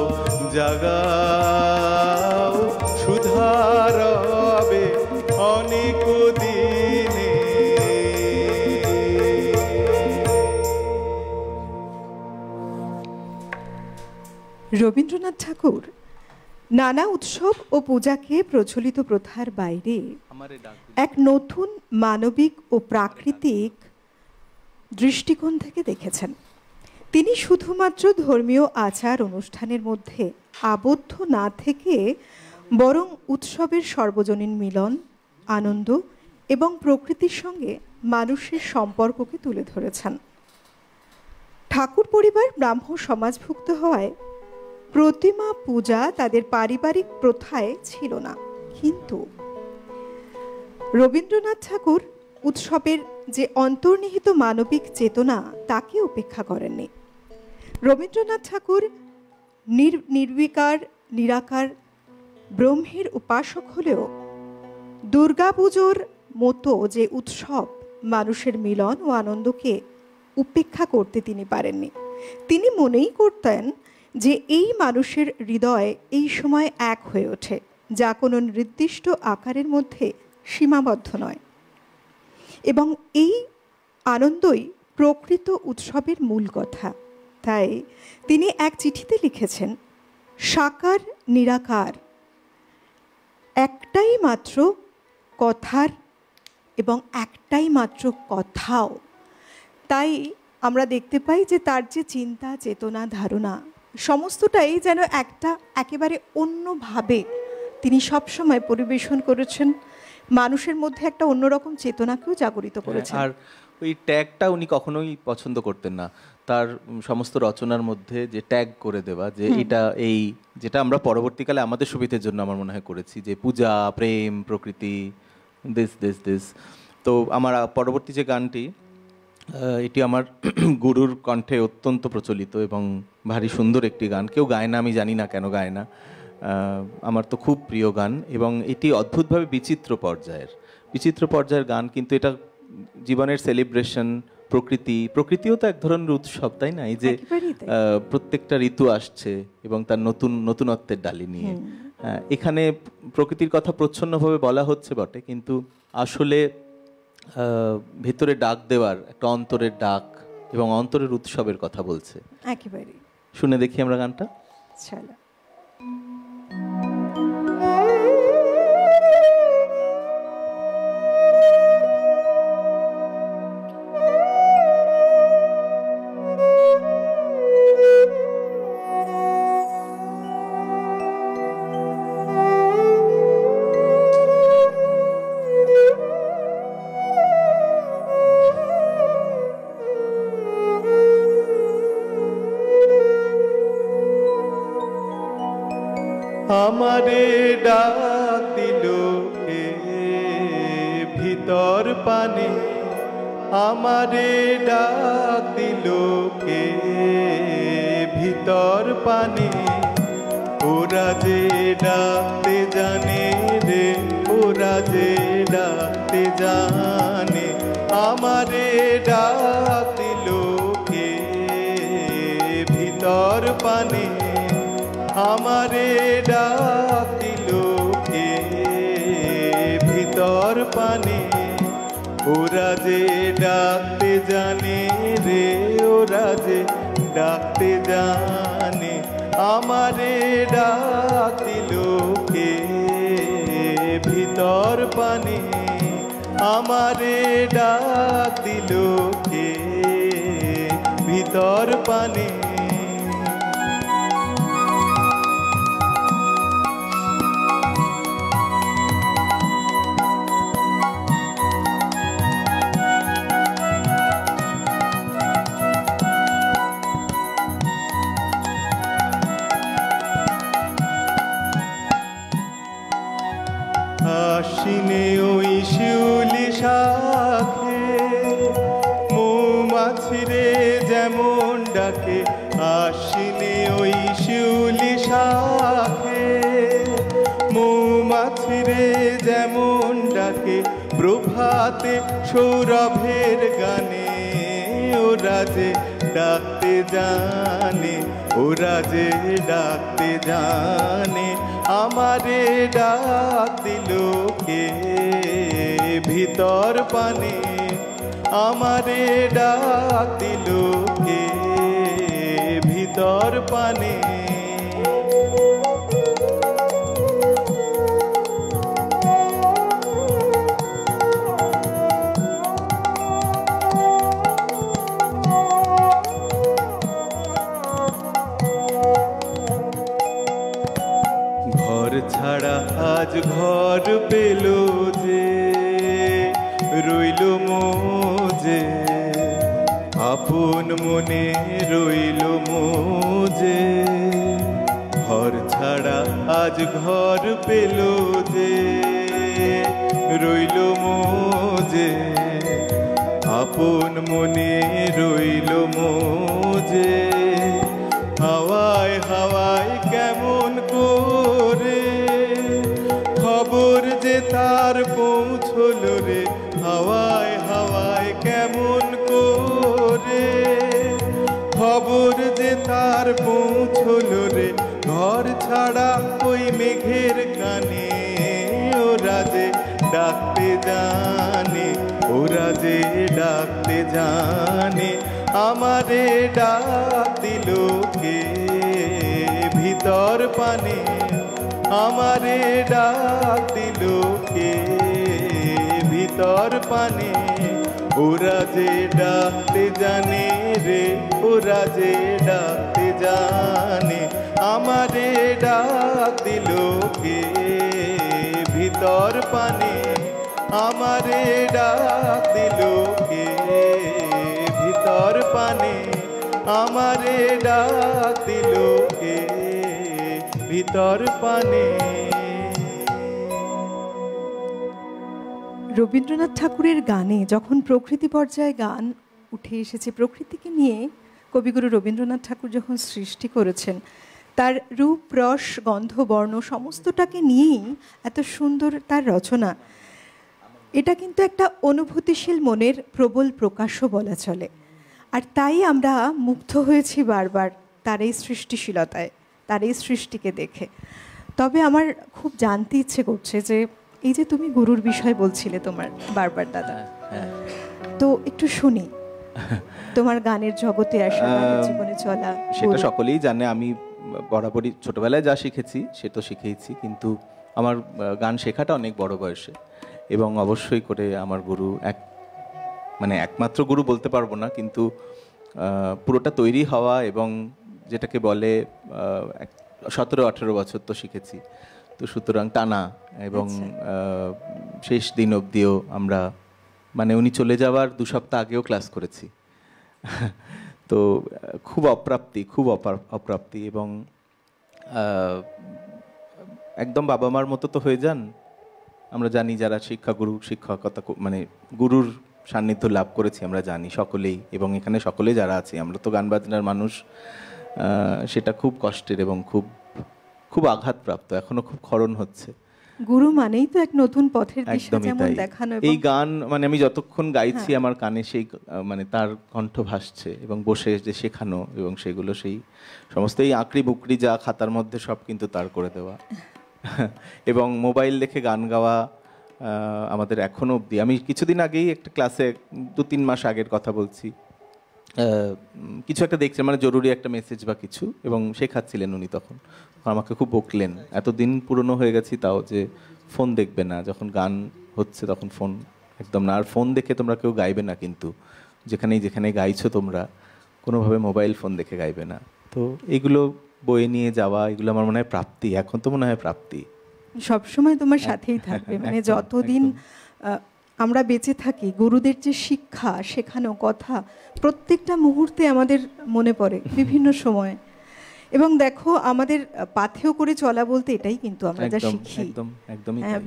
S4: জাগাও সুধারবে অনেক দিনে।
S2: রবীন্দ্রনাথ ঠাকুর নানা উৎসব ও পূজাকে প্রচলিত প্রথার বাইরে এক নতুন মানবিক ও প্রাকৃতিক দৃষ্টিকোণ থেকে দেখেছেন। তিনি শুধুমাত্র ধর্মীয় আচার অনুষ্ঠানের মধ্যে আবদ্ধ না থেকে বরং উৎসবের সর্বজনীন মিলন, আনন্দ এবং প্রকৃতির সঙ্গে মানুষের সম্পর্ককে তুলে ধরেছেন। ঠাকুর পরিবার ব্রাহ্ম সমাজভুক্ত হওয়ায় প্রতিমা পূজা তাদের পারিবারিক প্রথায় ছিল না, কিন্তু রবীন্দ্রনাথ ঠাকুর উৎসবের যে অন্তর্নিহিত মানবিক চেতনা তাকে উপেক্ষা করেননি। রবীন্দ্রনাথ ঠাকুর নির্বিকার নিরাকার ব্রহ্মের উপাসক হলেও দুর্গাপুজোর মতো যে উৎসব মানুষের মিলন ও আনন্দকে উপেক্ষা করতে তিনি পারেননি। তিনি মনেই করতেন যে এই মানুষের হৃদয় এই সময় এক হয়ে ওঠে, যা কোনো নির্দিষ্ট আকারের মধ্যে সীমাবদ্ধ নয়, এবং এই আনন্দই প্রকৃত উৎসবের মূল কথা। তাই তিনি এক চিঠিতে লিখেছেন, সাকার নিরাকার একটাই মাত্র কথার এবং একটাই মাত্র কথাও। তাই আমরা দেখতে পাই যে তার যে চিন্তা, চেতনা, ধারণা সমস্তটাই যেন একেবারে অন্যভাবে তিনি সবসময় পরিবেশন করেছেন, মানুষের মধ্যে একটা অন্যরকম চেতনাকেও জাগরিত করেছেন।
S3: আর ওই ট্যাগটা উনি কখনোই পছন্দ করতেন না। তার সমস্ত রচনার মধ্যে যে ট্যাগ করে দেওয়া, যে এটা এই, যেটা আমরা পরবর্তীকালে আমাদের সুবিধের জন্য আমার মনে হয় করেছি, যে পূজা, প্রেম, প্রকৃতি, দিস দিস দিস। তো আমার পরবর্তী যে গানটি, এটি আমার গুরুর কণ্ঠে অত্যন্ত প্রচলিত এবং ভারী সুন্দর একটি গান। কেউ গায় না, আমি জানি না কেন গায় না, আমার তো খুব প্রিয় গান। এবং এটি অদ্ভুতভাবে বিচিত্র পর্যায়ের গান, কিন্তু এটা জীবনের সেলিব্রেশন, প্রকৃতিও তো এক ধরনের উৎসব, তাই না? এই যে প্রত্যেকটা ঋতু আসছে এবং তার নতুনত্বের ডালি নিয়ে, এখানে প্রকৃতির কথা প্রচ্ছন্নভাবে বলা হচ্ছে বটে, কিন্তু আসলে ভেতরে ডাক দেওয়ার একটা অন্তরের ডাক এবং অন্তরের উৎসবের কথা বলছে।
S2: একেবারে
S3: শুনে দেখি আমরা গানটা।
S2: চলো।
S4: আমারে ডাক দিল কে ভিতর পানে, আমারে ডাক দিল কে ভিতর পানে। ওরা যে ডাকতে জানে রে, ওরা যে ডাকতে জানে, আমারে ডাক দিল কে ভিতর পানে, আমারে ডাক দিল কে ভিতর পানে। ওরা যে ডাকতে জানে রে, ওরা যে ডাকতে জানে, আমারে ডাক দিল কে ভিতর পানে, আমারে ডাক দিল কে ভিতর পানে। আশ্বিনে ওই শিউলি শাখে মৌমাছিরে যেমন ডাকে, আশ্বিনে ওই শিউলি শাখে মৌমাছিরে যেমন ডাকে, প্রভাতে সৌরভের গানে ওরা যে ডাকতে জানে, ওরা যে ডাকতে জানে, আমারে ডাক দিল কে ভিতর পানে, আমারে ডাক দিল কে ভিতর পানে। ছাড়া আজ ঘর পেল যে, রইল মোজে আপন মনে রইল মোজে। ঘর ছাড়া আজ ঘর পেল যে, রইল মোজে আপন মনে রইল মোজে। হাওয়ায় হাওয়ায় কেমন করে খবর যে তার পৌঁছল রে, হাওয়ায় হাওয়ায় কেমন করে খবর যে তার পৌঁছল রে। ঘর ছাড়া ওই মেঘের কানে ওরা যে ডাকতে জানে, ওরা যে ডাকতে জানে, আমারে ডাক দিল কে ভিতর পানে, আমারে ডাক দিল কে ভিতর পানে। ওরা যে ডাকতে জানে রে, ওরা যে ডাকতে জানে, আমারে ডাক দিল কে ভিতর পানে, আমারে ডাক দিল কে ভিতর পানে, আমারে ডাক দিল কে ভিতর পানে।
S2: রবীন্দ্রনাথ ঠাকুরের গানে যখন প্রকৃতি পর্যায়ে গান উঠে এসেছে, প্রকৃতিকে নিয়ে কবিগুরু রবীন্দ্রনাথ ঠাকুর যখন সৃষ্টি করেছেন, তার রূপ রস গন্ধ বর্ণ সমস্তটাকে নিয়েই এত সুন্দর তার রচনা। এটা কিন্তু একটা অনুভূতিশীল মনের প্রবল প্রকাশও বলা চলে। আর তাই আমরা মুগ্ধ হয়েছি বারবার তার এই সৃষ্টিশীলতায়, তার এই সৃষ্টিকে দেখে। তবে আমার খুব জানতে ইচ্ছে করছে যে এই যে তুমি গুরুর বিষয় বলছিলে তোমার বারবার দাদা, তো একটু শুনি তোমার গানের জগতে আসা, জীবনে চলা।
S3: সেটা সকলেই জানে, আমি বরাবরই ছোটবেলায় যা শিখেছি সে তো শিখেইছি, কিন্তু আমার গান শেখাটা অনেক বড় বয়সে। এবং অবশ্যই করে আমার গুরু মানে একমাত্র গুরু বলতে পারবো না, কিন্তু পুরোটা তৈরি হওয়া এবং যেটাকে বলে 17-18 বছর তো শিখেছি, তো সুতরাং টানা। এবং শেষ দিন অবধিও আমরা, মানে উনি চলে যাওয়ার 2 সপ্তাহ আগেও ক্লাস করেছি। তো খুব অপ্রাপ্তি, খুব অপ্রাপ্তি। এবং একদম বাবা মার মতো তো হয়ে যান। আমরা জানি যারা শিক্ষাগুরু শিক্ষকতা মানে গুরুর সান্নিধ্য লাভ করেছি আমরা জানি সকলেই, এবং এখানে সকলে যারা আছি আমরা তো গান বাজনার মানুষ। সেটা খুব কষ্টের এবং খুব খুব আঘাতপ্রাপ্ত, এখনো খুব ক্ষরণ হচ্ছে।
S2: গুরু মানেই তো এক নতুন পথের দিশা
S3: একদমই
S2: যেমন
S3: তাই।
S2: দেখানো।
S3: এই গান মানে আমি যতক্ষণ গাইছি আমার কানে সেই মানে তার কণ্ঠ ভাসছে এবং বসে যে শেখানো এবং সেগুলো সেই সমস্ত এই আঁকড়ি বুকড়ি যা খাতার মধ্যে সব কিন্তু তার করে দেওয়া এবং মোবাইল দেখে গান গাওয়া আমাদের এখনো অবধি। আমি কিছুদিন আগেই একটা ক্লাসে 2-3 মাস আগের কথা বলছি, কিছু একটা দেখছিলাম মানে জরুরি একটা মেসেজ বা কিছু, এবং শেখাচ্ছিলেন উনি। তখন আমাকে খুব বকলেন, এতদিন পুরনো হয়ে গেছি তাও যে ফোন দেখবে না, যখন গান হচ্ছে তখন ফোন একদম না, আর ফোন দেখে তোমরা কেউ গাইবে না, কিন্তু যেখানে গাইছো তোমরা কোনোভাবে মোবাইল ফোন দেখে গাইবে না। তো এগুলো বয়ে নিয়ে যাওয়া, এগুলো আমার মনে হয় প্রাপ্তি, এখন তো মনে হয় প্রাপ্তি
S2: সবসময় তোমার সাথেই থাকবে। মানে যতদিন আমরা বেঁচে থাকি গুরুদের যে শিক্ষা শেখানো কথা প্রত্যেকটা মুহূর্তে আমাদের মনে পড়ে বিভিন্ন সময়। এবং দেখো আমাদের পাথেয় করে চলা বলতে এটাই কিন্তু আমরা যা শিখি,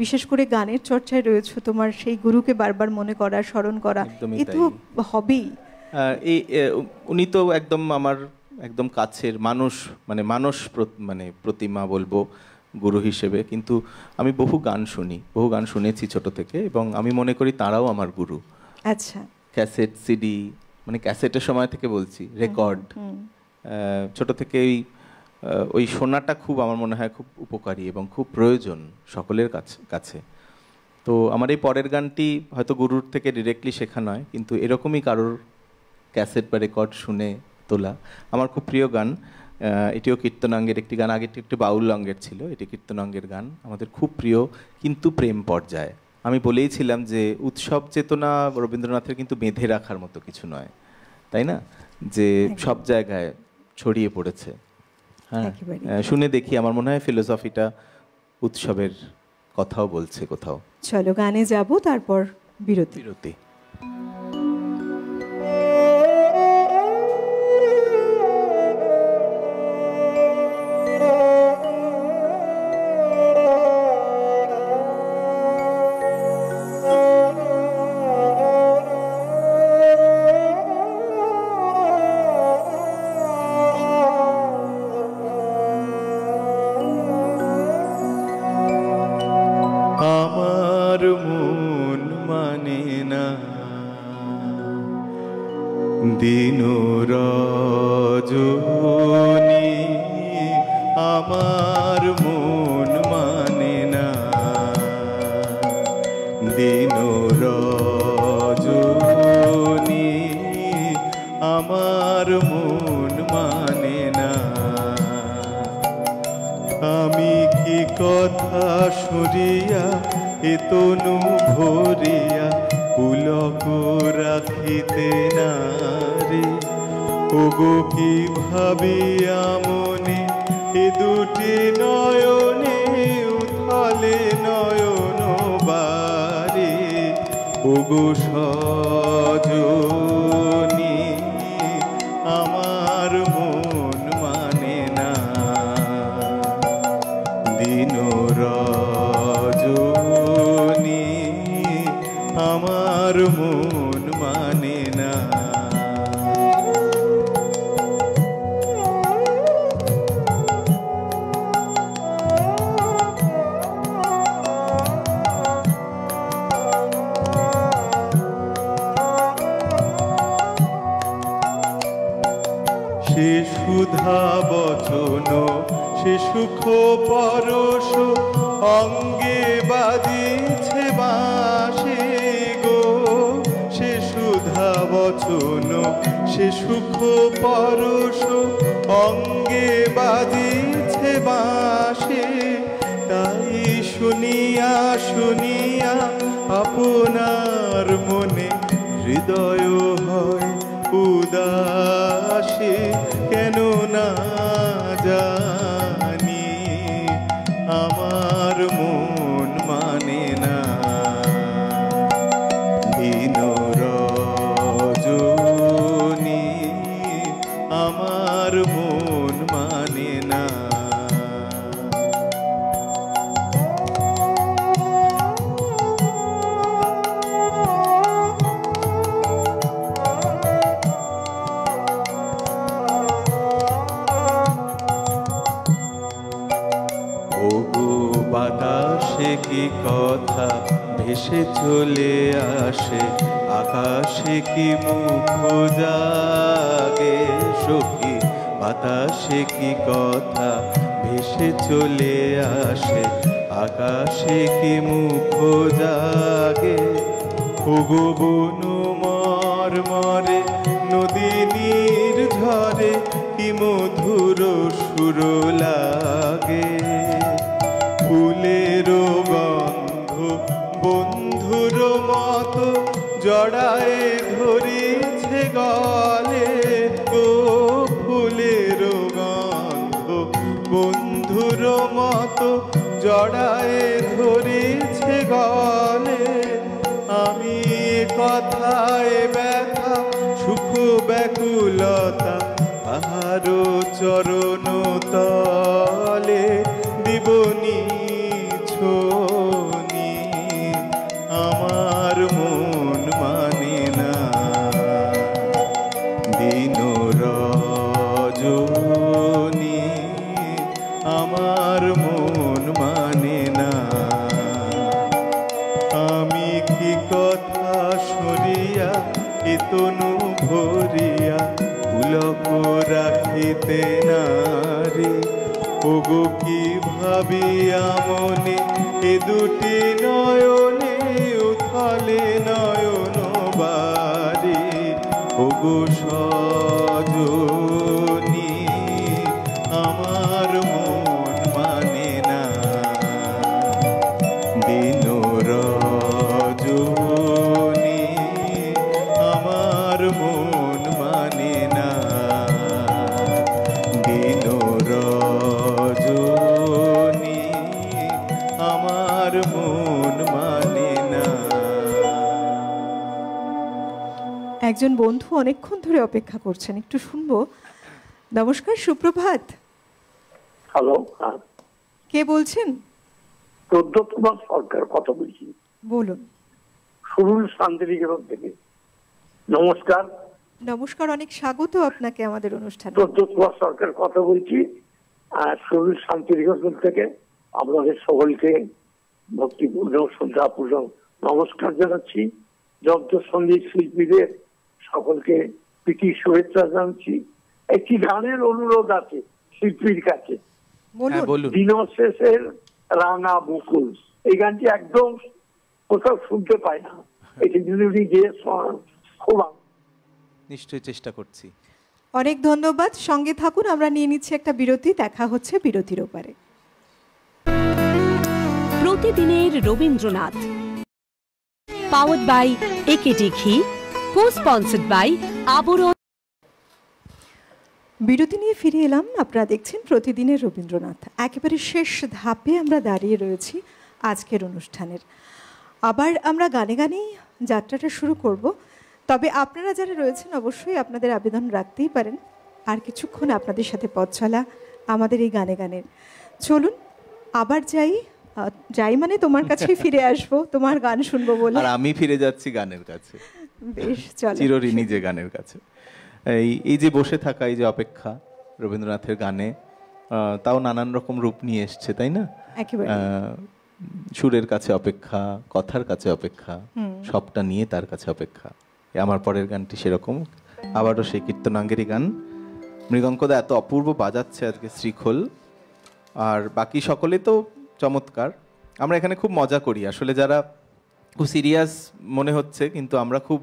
S2: বিশেষ করে গানের চর্চায় রয়েছে তোমার সেই গুরুকে বারবার মনে করা, স্মরণ করা, এ তো হবেই।
S3: এই উনি তো একদম আমার একদম কাছের মানুষ, মানে মানে প্রতিমা বলবো গুরু হিসেবে। কিন্তু আমি বহু গান শুনেছি ছোট থেকে, এবং আমি মনে করি তারাও আমার গুরু।
S2: আচ্ছা,
S3: ক্যাসেট, সিডি, মানে ক্যাসেটের সময় থেকে বলছি, রেকর্ড, ছোট থেকে ওই শোনাটা খুব আমার মনে হয় খুব উপকারী এবং খুব প্রয়োজন সকলের কাছে। তো আমার এই পরের গানটি হয়তো গুরুর থেকে ডিরেক্টলি শেখা নয়, কিন্তু এরকমই কারোর ক্যাসেট বা রেকর্ড শুনে তোলা আমার খুব প্রিয় গান। এটিও কীর্তনাঙ্গের একটি গান, আগেরটি একটি বাউল অঙ্গের ছিল, এটি কীর্তনাঙ্গের গান, আমাদের খুব প্রিয় কিন্তু প্রেম পর্যায়ে। আমি বলেইছিলাম যে উৎসব চেতনা রবীন্দ্রনাথের কিন্তু বেঁধে রাখার মতো কিছু নয়, তাই না, যে সব জায়গায় ছড়িয়ে পড়েছে। হ্যাঁ, শুনে দেখি, আমার মনে হয় ফিলোসফিটা উৎসবের কথাও বলছে কোথাও।
S2: চলো গানে যাব, তারপর বিরতি।
S4: দিন রজনী আমার মন মানে না, দিন রজনী আমার মন মানে না। আমি কি কথা শুনিয়া এ তনু ভরিয়া পুলক রাখিতে না রে, ওগো কি ভাবিয়া মনে এ দুটি নয়নে উথালে নয়ন বারে, ওগো সজনী আমার মন মানে না, দিন রজনী আমার মন মানে না। সে সুধা বচন সে সুখ পরশ অঙ্গে বাজিছে বাঁশি গো, সে সুধা বচন সে সুখ পরশ অঙ্গে বাজিছে বাঁশি, তাই শুনিয়া শুনিয়া আপনার মনে হৃদয় হয় উদাসী, কেন না জানি আমার মন মানে না, দিন রজনী আমার মন মানে না। কি কথা ভেসে চলে আসে, আকাশে কি মুখ জাগে সখী, বাতাসে কি কথা ভেসে চলে আসে, আকাশে কি মুখ জাগে। ওগো বনু মরমরে নদী নির্ঝরে কি মধুর সুর লাগে। ফুলের গন্ধ বন্ধুর মতো জড়ায় ধরেছে গলে, ও ফুলের গন্ধ বন্ধুর মতো জড়ায় ধরেছে গলে। আমি কথায় ব্যথা সুখ ব্যাকুলতা আহারো চরণ তলে দিবনি ছোনি, আমার মন মানে না দিন রজনী, আমার মন মানে না। আমি কি কথা সরিয়া এতনু ভরিয়া পুলক রাখিতে নারী, ওগো কি ভাবিয়া মনে এ দুটি নয়নে উথলে নয়ন বাড়ি। ওগো সজনী আমার মন মানে না দিন রজনী, আমার মন মানে না দিন রজনী, আমার মন মানে না।
S2: একজন বন্ধু অনেকক্ষণ ধরে অপেক্ষা করছেন, একটু শুনবো। নমস্কার, সুপ্রভাত।
S6: হ্যালো,
S2: কে বলছেন?
S6: প্রদ্যোৎকুমার সরকার কথা বলছি।
S2: বলুন।
S6: সুরুল শান্তিনিকেতন থেকে। নমস্কার।
S2: নমস্কার, অনেক স্বাগত আপনাকে আমাদের অনুষ্ঠানে।
S6: প্রদ্যোৎকুমার সরকার কথা বলছি সুরুল শান্তিনিকেতন থেকে। আপনাদের সকলকে ভক্তিপূর্ণ শ্রদ্ধাপূর্ণ নমস্কার জানাচ্ছি। যন্ত্রসঙ্গীত শিল্পীদের সকলকে প্রীতি শুভেচ্ছা জানাচ্ছি। একটি গানের অনুরোধ আছে শিল্পীর কাছে। দিন শেষের রাঙা বুকুল, এই গানটি একদম কোথাও শুনতে পাই না, এটি যদি দিয়ে খুব
S3: নিশ্চয়ই চেষ্টা করছি।
S2: অনেক ধন্যবাদ, সঙ্গে থাকুন। আমরা নিয়ে নিচ্ছি একটা বিরতি, দেখা হচ্ছে বিরতির ওপারে।
S1: প্রতিদিনের রবীন্দ্রনাথ, পাওয়ার্ড বাই একেডি ঘি, কো স্পন্সর্ড বাই আবরণ।
S2: বিরতি নিয়ে ফিরে এলাম। আপনারা দেখছেন প্রতিদিনের রবীন্দ্রনাথ। একেবারে শেষ ধাপে আমরা দাঁড়িয়ে রয়েছি আজকের অনুষ্ঠানের। আবার আমরা গানে গানেই যাত্রাটা শুরু করব। তবে আপনারা যারা রয়েছেন অবশ্যই আপনাদের আবেদন রাখতেই পারেন। আর কিছুক্ষণ আপনাদের সাথে পথ চলা আমাদের এই গানে গানের। চলুন আবার যাই মানে তোমার কাছেই ফিরে আসবো, তোমার গান শুনবো বলে।
S3: আর আমি ফিরে যাচ্ছি গানের কাছে।
S2: বেশ, চলো।
S3: চিরঋণী যে গানের কাছে। এই যে বসে থাকা, এই যে অপেক্ষা রবীন্দ্রনাথের গানে, তাও নানান রকম রূপ নিয়ে এসছে, তাই না?
S2: একেবারে
S3: সুরের কাছে অপেক্ষা, কথার কাছে অপেক্ষা, সবটা নিয়ে তার কাছে অপেক্ষা। আমার পরের গানটি সেরকম, আবারও সেই কীর্তনাঙ্গেরই গান। মৃদঙ্গদা এত অপূর্ব বাজাচ্ছে আজকে, শ্রীখোল, আর বাকি সকলে তো চমৎকার। আমরা এখানে খুব মজা করি আসলে, যারা খুব সিরিয়াস মনে হচ্ছে, কিন্তু আমরা খুব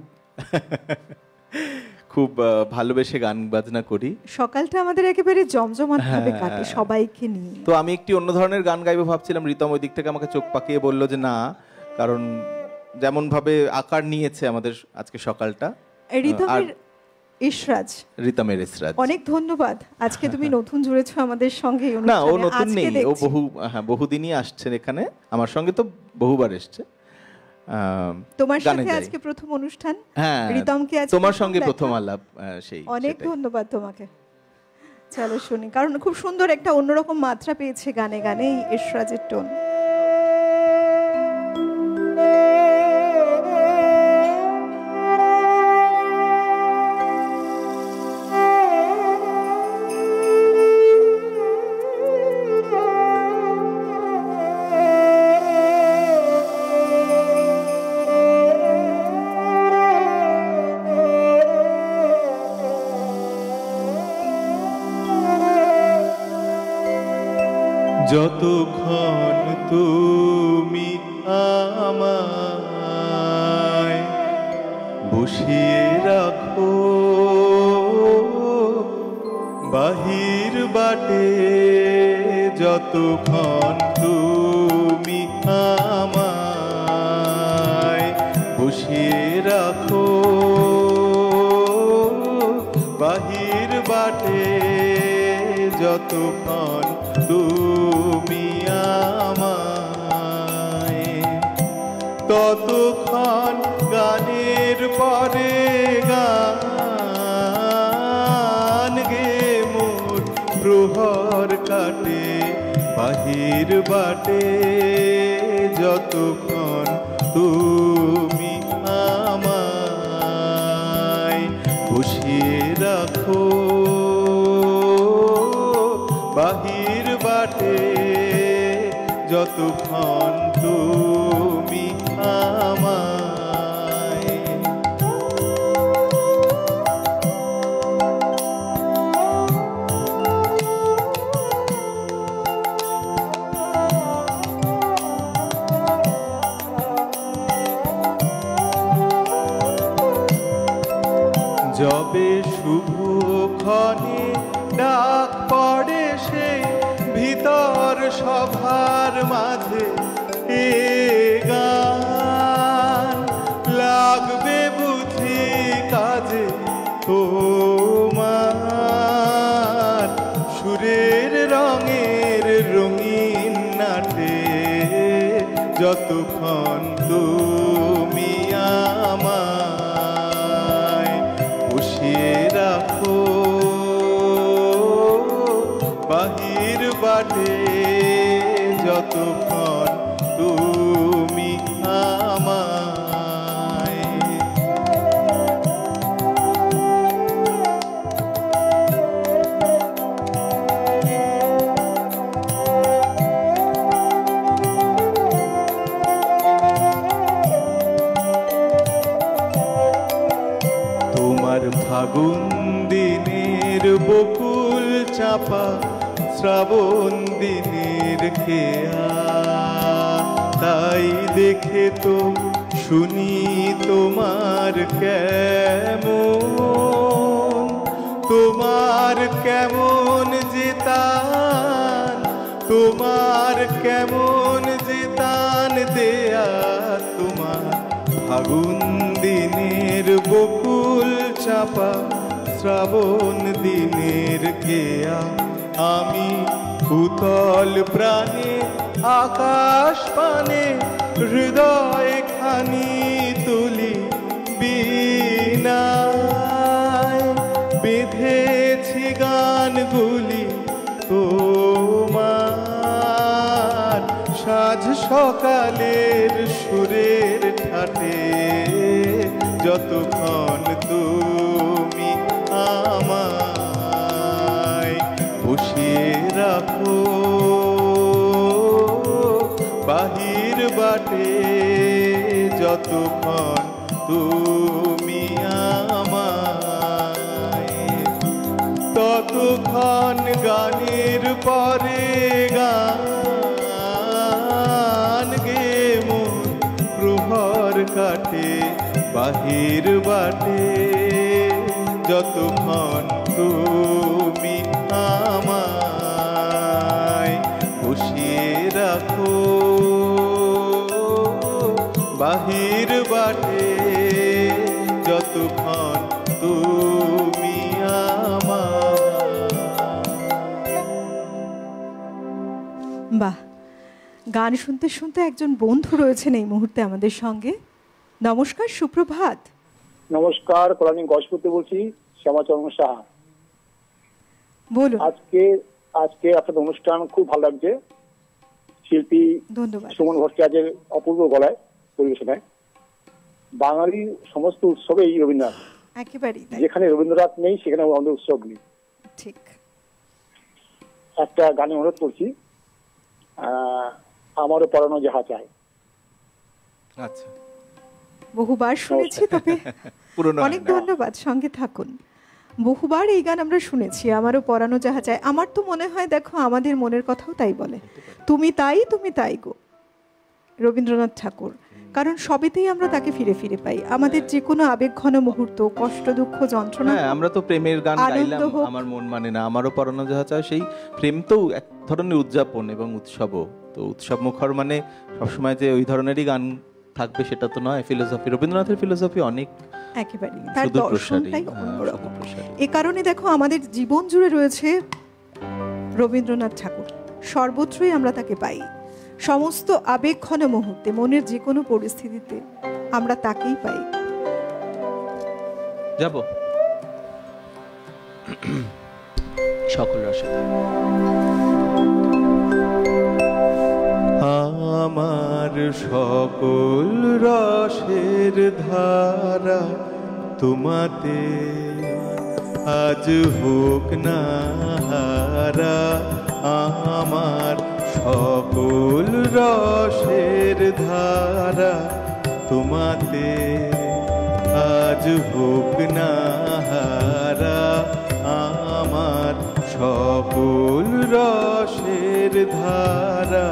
S3: খুব ভালোবেসে গান বাজনা করি।
S2: সকালটা আমাদের একেবারে জমজমাট ভাবে কাটে সবাইকে নিয়ে।
S3: তো আমি একটি অন্য ধরনের গান গাইবো ভাবছিলাম, রিতম ওই দিক থেকে আমাকে চোখ পাকিয়ে বললো যে না, কারণ যেমন ভাবে আকার নিয়েছে আমাদের আজকে সকালটা। রিতমের ইসরাজ,
S2: অনেক ধন্যবাদ। আজকে তুমি নতুন জুড়েছো আমাদের সঙ্গে।
S3: না, ও নতুন নেই, ও বহুদিনই আসছেন এখানে, আমার সঙ্গে তো বহুবার এসছে।
S2: তোমার সাথে আজকে প্রথম অনুষ্ঠান। রিতমকে আজকে
S3: তোমার সঙ্গে প্রথম আলাপ, সেই
S2: অনেক ধন্যবাদ তোমাকে। চলো শুনি, কারণ খুব সুন্দর একটা অন্যরকম মাত্রা পেয়েছে গানে গানে এই ইসরাজের টোন।
S4: যতক্ষণ তুমি আমায় বসিয়ে রাখো বাহির বাটে, যতক্ষণ তুমি আমায় বসিয়ে রাখো বাহির বাটে, যতক্ষণ তুমি আমায়, ততক্ষণ গানের পরে গান গে মোর প্রহর কাটে বাহির বাটে, যতক্ষণ তুমি আমায় বসিয়ে রাখো বাহির বাটে, যতক্ষণ তুমি আমায়। যবে শুভ ক্ষণে ডাক পড়ে সে ভিতর সভার মাঝে এ গান লাগবে বুঝি কাজে তোমার, সুরের রঙের রঙিন নাটে, যতক্ষণ তুমি আমায় বসিয়ে রাখো বাহির বাটে, যতক্ষণ তুমি আমায়। তোমার ফাগুন দিনের বকুল চাপা, শ্রাবণ দিনের খেয়া, তাই দেখে তো শুনি তোমার কেমন, তোমার কেমন যেতান, তোমার কেমন যেতান দেয়া, তোমার ফাগুন দিনের বকুল চাপা, শ্রাবণ দিনের কেয়া, আমি উতল প্রাণে আকাশ পানে হৃদয় খানি তুলি বীণায়, বেঁধেছি গানগুলি তোমার, সাজ সকালের সুরের ঠাটে, যতক্ষণ তুমি আমায় বসিয়ে রাখো বাহির বাটে, যতক্ষণ তুমি আমায়, ততক্ষণ গানের পরে গান গে মোর প্রহর কাটে বাহির বাটে, যতক্ষণ তুমি আমায় বসিয়ে রাখো বাহির বাটে, যতক্ষণ তুমি আমায়।
S2: বাহ, গান শুনতে শুনতে একজন বন্ধু রয়েছেন এই মুহূর্তে আমাদের সঙ্গে। নমস্কার, সুপ্রভাত।
S7: নমস্কার, কল্যাণী গজপতি বলছি, শ্যামাচরণ সাহা।
S2: বলুন।
S7: আজকে আপনাদের অনুষ্ঠান খুব ভালো লাগছে। শিল্পী
S2: ধন্যবাদ
S7: সুমন ভট্টাচার্যের অপূর্ব গলায় পরিবেশনায়। বাঙালি সমস্ত উৎসবেই রবীন্দ্রনাথ,
S2: একেবারেই তাই।
S7: যেখানে রবীন্দ্রনাথ নেই সেখানে আমাদের উৎসব নেই।
S2: ঠিক।
S7: একটা গানে অনুরোধ করছি, আমারও পড়ানো যাহা চায়।
S3: আচ্ছা,
S2: বহুবার শুনেছি, তবে
S3: পুরনো
S2: অনেক ধন্যবাদ, সঙ্গে থাকুন। বহুবার এই গান আমরা শুনেছি, আমারও পরানো যাহা চায়। আমার তো মনে হয় দেখো আমাদের মনের কথাও তাই বলে, তুমি তাই গো, রবীন্দ্রনাথ ঠাকুর। কারণ সবেতেই আমরা তাকে ফিরে ফিরে পাই। আমাদের যে কোনো আবেগঘন মুহূর্ত, কষ্ট, দুঃখ, যন্ত্রণা,
S3: আমরা তো প্রেমের গান গাইলাম,
S2: হোক,
S3: আমার মন মানে না, আমারও পরানো যাহা চায়। সেই প্রেম তো এক ধরনের উদযাপন এবং উৎসবও। তো উৎসব মুখর মানে সবসময় যে ওই ধরনেরই গান থাকবে সেটা তো নয়। ফিলোসফি, রবীন্দ্রনাথের ফিলোসফি অনেক
S2: একেবারে, তার দর্শনটাই অন্যরকম। এ কারণে দেখো আমাদের জীবন জুড়ে রয়েছে রবীন্দ্রনাথ ঠাকুর, সর্বত্রই আমরা তাকে পাই। সমস্ত আবেগঘন মুহূর্তে, মনের যে কোনো পরিস্থিতিতে আমরা তাকেই পাই।
S3: যাব সকল রসে।
S4: আমার সকল রসের ধারা তোমাতে আজ হোক না হারা। আমার সকল রসের ধারা তোমাতে আজ হোক না হারা। আমার সকল রসের ধারা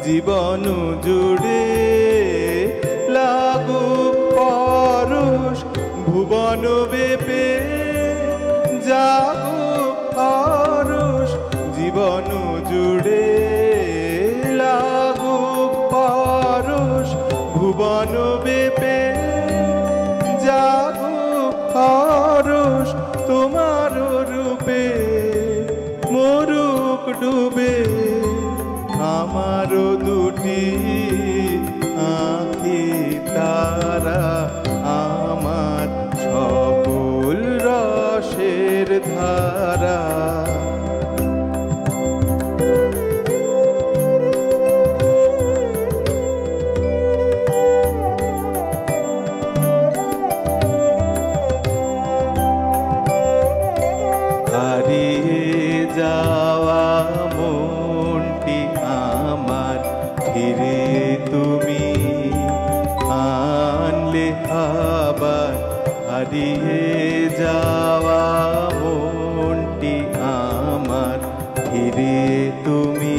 S4: জীবন জুড়ে লাগু পরশ ভুবন বেপে জাগো পরশ জীবন জুড়ে লাগু পরশ ভুবন বেপে জাগো পরশ তোমার রূপে মরুক ডুবে আমার দুটি আঁখি তারা। আমার সকল রসের ধারা হারিয়ে যাওয়া মনটি আমার ফিরে তুমি আনলে আবার। হারিয়ে যাওয়া মনটি আমার ফিরে তুমি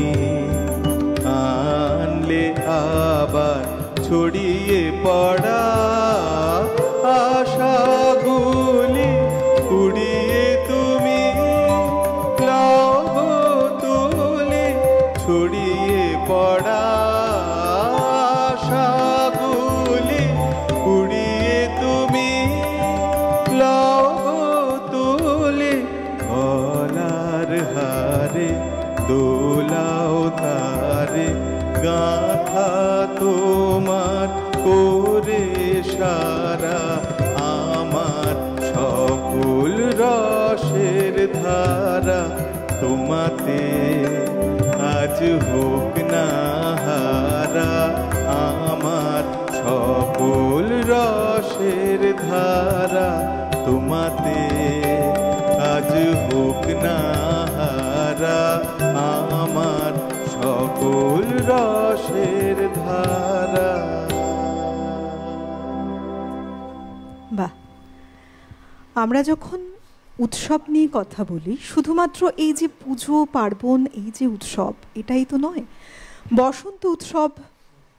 S4: আনলে আবার। ছড়িয়ে পড়া আশাগুলি উড়িয়ে তুমি লাভ তুলি। ছড়িয়ে পড়া আশাগুলি উড়িয়ে তুমি লাভ তুলি। গলার হারে দোলাও তারে গাথা তোমার করে সারা। আমার সকল রসের ধারা তোমাতে আজ হোক না হারা। আমার সকল রসের ধারা তোমাতে আজ হোক না হারা। আমার সকল রসের ধারা।
S2: বাহ, আমরা যখন উৎসব নিয়ে কথা বলি, শুধুমাত্র এই যে পুজো পার্বণ, এই যে উৎসব, এটাই তো নয়। বসন্ত উৎসব,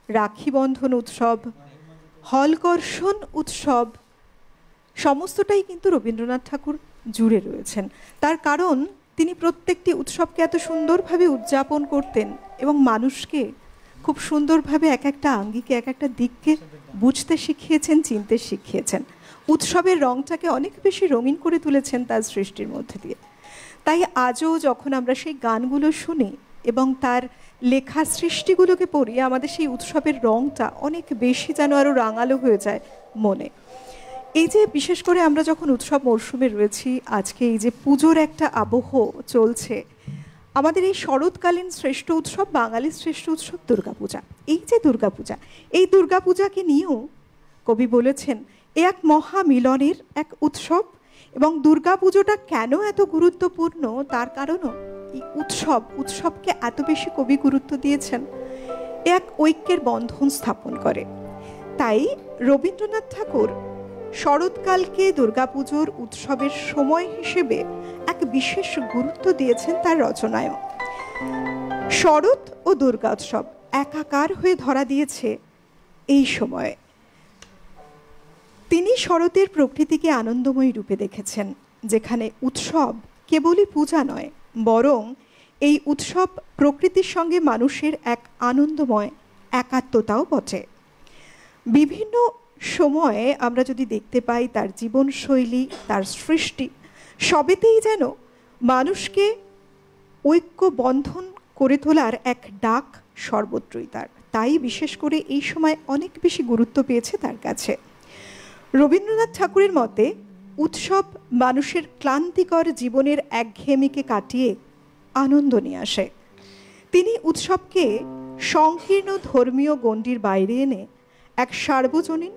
S2: রাখি বন্ধন উৎসব, হলকর্ষণ উৎসব, সমস্তটাই কিন্তু রবীন্দ্রনাথ ঠাকুর জুড়ে রয়েছেন। তার কারণ তিনি প্রত্যেকটি উৎসবকে এত সুন্দরভাবে উদযাপন করতেন এবং মানুষকে খুব সুন্দরভাবে এক একটা আঙ্গিকে, এক একটা দিককে বুঝতে শিখিয়েছেন, চিনতে শিখিয়েছেন। উৎসবের রংটাকে অনেক বেশি রঙিন করে তুলেছেন তার সৃষ্টির মধ্যে দিয়ে। তাই আজও যখন আমরা সেই গানগুলো শুনি এবং তার লেখা সৃষ্টিগুলোকে পড়ি, আমাদের সেই উৎসবের রংটা অনেক বেশি যেন আরও রাঙালো হয়ে যায় মনে। এই যে বিশেষ করে আমরা যখন উৎসব মরশুমে রয়েছি, আজকে এই যে পুজোর একটা আবহ চলছে, আমাদের এই শরৎকালীন শ্রেষ্ঠ উৎসব, বাঙালির শ্রেষ্ঠ উৎসব দুর্গাপূজা। এই যে দুর্গাপূজা, এই দুর্গাপূজাকে নিয়েও কবি বলেছেন এ এক মহামিলনের এক উৎসব। এবং দুর্গাপুজোটা কেন এত গুরুত্বপূর্ণ, তার কারণও এই উৎসবকে এত বেশি কবি গুরুত্ব দিয়েছেন, এক ঐক্যের বন্ধন স্থাপন করে। তাই রবীন্দ্রনাথ ঠাকুর শরৎকালকে দুর্গাপুজোর উৎসবের সময় হিসেবে এক বিশেষ গুরুত্ব দিয়েছেন তার রচনায়ও। শরৎ ও দুর্গা উৎসব একাকার হয়ে ধরা দিয়েছে এই সময়ে। তিনি শরতের প্রকৃতিকে আনন্দময়ী রূপে দেখেছেন, যেখানে উৎসব কেবলই পূজা নয়, বরং এই উৎসব প্রকৃতির সঙ্গে মানুষের এক আনন্দময় একাত্মতাও বটে। বিভিন্ন সময়ে আমরা যদি দেখতে পাই তার জীবনশৈলী, তার সৃষ্টি, সবেতেই যেন মানুষকে ঐক্যবন্ধন করে তোলার এক ডাক সর্বত্রই তার। তাই বিশেষ করে এই সময় অনেক বেশি গুরুত্ব পেয়েছে তার কাছে। রবীন্দ্রনাথ ঠাকুরের মতে উৎসব মানুষের ক্লান্তিকর জীবনের একঘেয়েমিকে কাটিয়ে আনন্দ নিয়ে আসে। তিনি উৎসবকে সংকীর্ণ ধর্মীয় গণ্ডির বাইরে এনে এক সার্বজনীন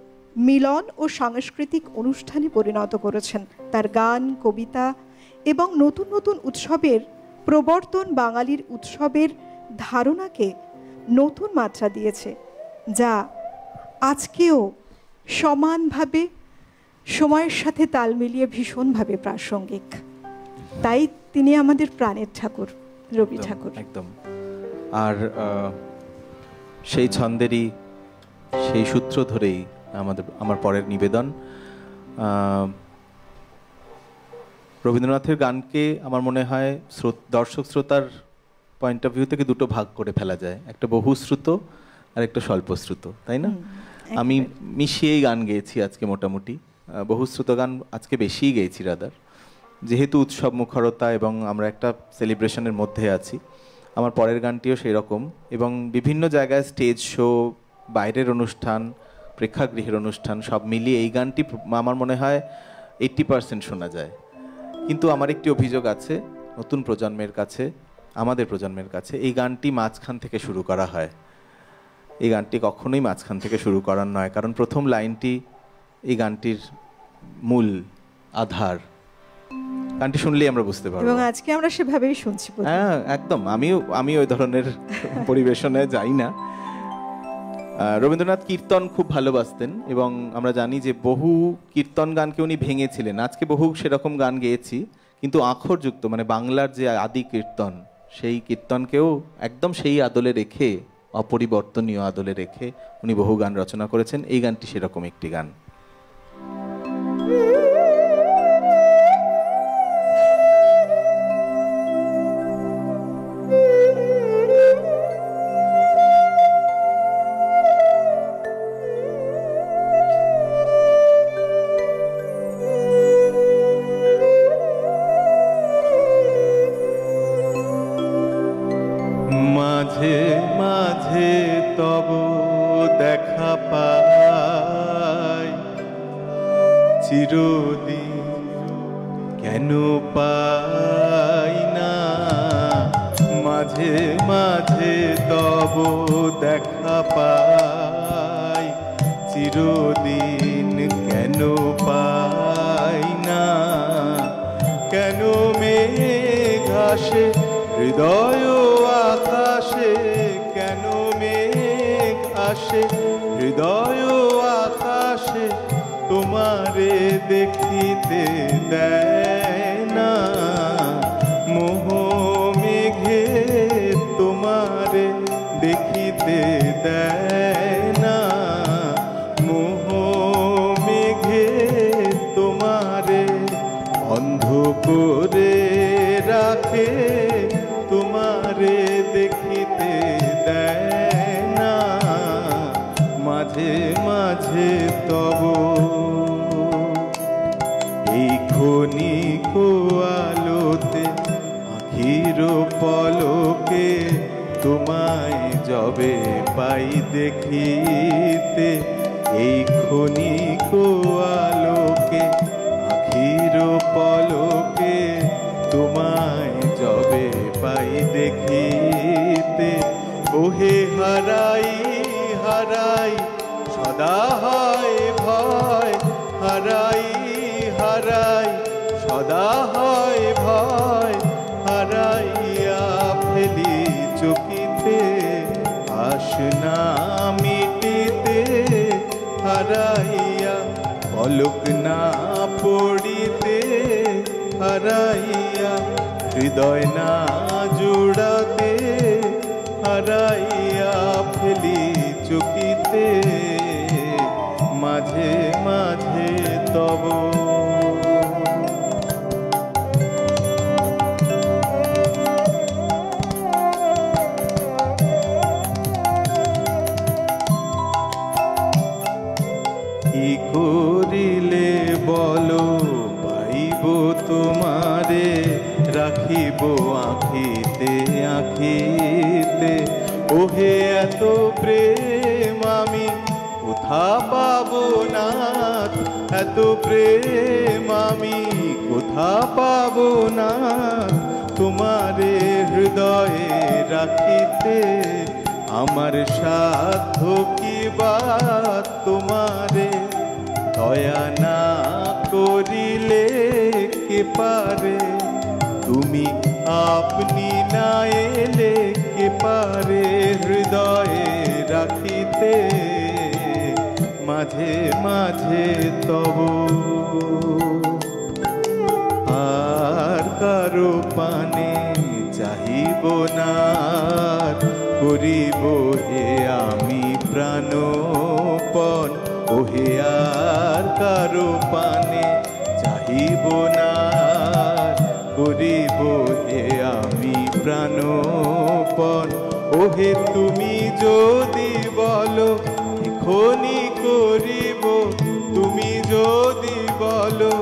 S2: মিলন ও সাংস্কৃতিক অনুষ্ঠানে পরিণত করেছেন। তার গান, কবিতা এবং নতুন নতুন উৎসবের প্রবর্তন বাঙালির উৎসবের ধারণাকে নতুন মাত্রা দিয়েছে, যা আজকেও সমানভাবে সময়ের সাথে তাল মিলিয়ে ভীষণভাবে প্রাসঙ্গিক। তাই তিনি আমাদের প্রাণের ঠাকুর, রবি ঠাকুর।
S3: একদম। আর সেই ছন্দেরই, সেই সূত্র ধরেই আমার পরের নিবেদন। রবীন্দ্রনাথের গানকে আমার মনে হয় দর্শক শ্রোতার পয়েন্ট অফ ভিউ থেকে দুটো ভাগ করে ফেলা যায়, একটা বহুশ্রুত আর একটা স্বল্পশ্রুত, তাই না? আমি মিশিয়েই গান গেয়েছি আজকে, মোটামুটি বহুশ্রুত গান আজকে বেশিই গেয়েছি রাদার, যেহেতু উৎসব মুখরতা এবং আমরা একটা সেলিব্রেশনের মধ্যে আছি। আমার পরের গানটিও সেই রকম, এবং বিভিন্ন জায়গায় স্টেজ শো, বাইরের অনুষ্ঠান, প্রেক্ষাগৃহের অনুষ্ঠান সব মিলিয়ে এই গানটি আমার মনে হয় 80% শোনা যায়। কিন্তু আমার একটি অভিযোগ আছে নতুন প্রজন্মের কাছে, আমাদের প্রজন্মের কাছে, এই গানটি মাঝখান থেকে শুরু করা হয়। এই গানটি কখনোই মাঝখান থেকে শুরু করার নয়, কারণ প্রথম লাইনটি এই গানটির মূল আধার। গানটি শুনলেই আমরা বুঝতে পারবো,
S2: এবং আজকে আমরা সেভাবেই শুনছি।
S3: হ্যাঁ, একদম। আমি ওই ধরনের পরিবেশনে যাই না। রবীন্দ্রনাথ কীর্তন খুব ভালোবাসতেন, এবং আমরা জানি যে বহু কীর্তন গানকে উনি ভেঙেছিলেন। আজকে বহু সেরকম গান গেয়েছি, কিন্তু আখরযুক্ত, মানে বাংলার যে আদি কীর্তন, সেই কীর্তনকেও একদম সেই আদলে রেখে, অপরিবর্তনীয় আদলে রেখে উনি বহু গান রচনা করেছেন। এই গানটি সেরকম একটি গান।
S4: মাঝে মাঝে তব দেখা পাই, চিরদিন কেন পাই না। মাঝে মাঝে তব দেখা পাই, চিরদিন কেন পাই না। কেন মেঘ আসে হৃদয় আকাশে, কেন মেঘ আসে হৃদয় আকাশে, তোমারে দেখিতে দেয় না। মোহ মেঘে তোমারে দেখিতে দেয় না। মোহ মেঘে তোমারে অন্ধ করে রাখে, তোমারে দেখিতে দেয় না। মাঝে মাঝে তব এই ক্ষণিক আলোতে, আখির পলকে তোমায় যবে পাই দেখিতে। এই ক্ষণিক আলোকে, আখির পলকে তোমায় যবে পাই দেখিতে। ওহে হারাই হারাই সদা হয় ভয়, হারাই হারাই সদা হয় ভয়। হারাইয়া ফেলি চকিতে, আসনা মিটিতে। হারাইয়া পলক না পড়িতে হারাইয়া, হৃদয় না জোড়াতে হারাইয়া ফেলি চকিতে মাঝে মাঝে তব। কি করিলে বলো পাইব তোমারে, রাখিব আঁখিতে আঁখিতে। ওহে এত প্রেম আমি কোথা পাবো না, এত প্রেম আমি কোথা পাবো না। তোমারে হৃদয়ে রাখিতে আমার সাধ্য কি বা, তোমারে দয়া না করিলে কে পারে। তুমি আপনি না এলে কে পারে হৃদয়ে রাখিতে মাঝে মাঝে তব। আর কারো পানে চাহিব না, করিব হে আমি প্রাণপণ। ওহে আর কারো পানে চাহিব না, করিব হে আমি প্রাণপণ। ওহে তুমি যদি বলো এখনি করিব, তুমি যদি বলো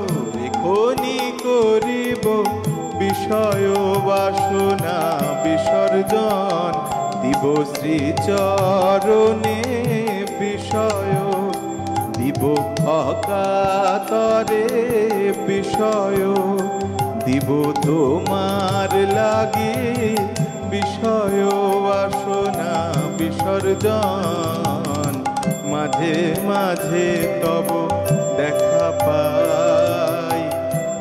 S4: এখনি করিব। বিষয় বাসনা বিসর্জন দিব শ্রীচরণে, বিষয় দিব অকাতরে, বিষয় দিব তোমার লাগি। বিষয় বাসনা বিসর্জন মাঝে মাঝে তব দেখা পাই,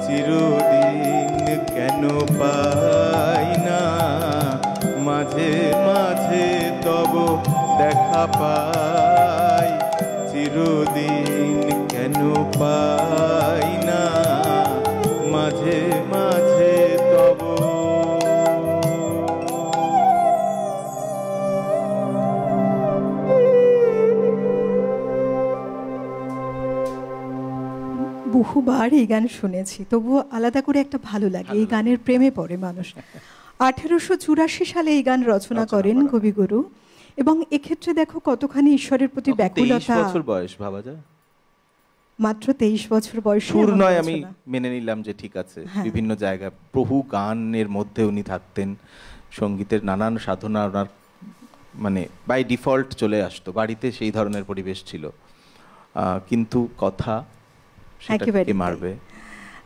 S4: চিরদিন কেন পাই না। মাঝে মাঝে তব দেখা পাই, চিরদিন কেন পাই না। মাঝে মাঝে তব।
S2: বহুবার এই গান শুনেছি, তবুও আলাদা করে একটা ভালো লাগে। এই গানের প্রেমে পড়ে মানুষ। 1884 সালে এই গান রচনা করেন কবিগুরু, এবং এক্ষেত্রে দেখো কতখানি ঈশ্বরের প্রতি ব্যাকুলতা।
S3: 23 বছর বয়স, ভাবা যায়।
S2: মাত্র 23 বছর বয়সে
S3: সুর নয়, আমি মেনে নিলাম যে ঠিক আছে। বিভিন্ন জায়গায় বহু গানের মধ্যে উনি থাকতেন, সঙ্গীতের নানান সাধনা ওনার মানে বাই ডিফল্ট চলে আসতো, বাড়িতে সেই ধরনের পরিবেশ ছিল। কিন্তু কথা সেটাকে মারবে।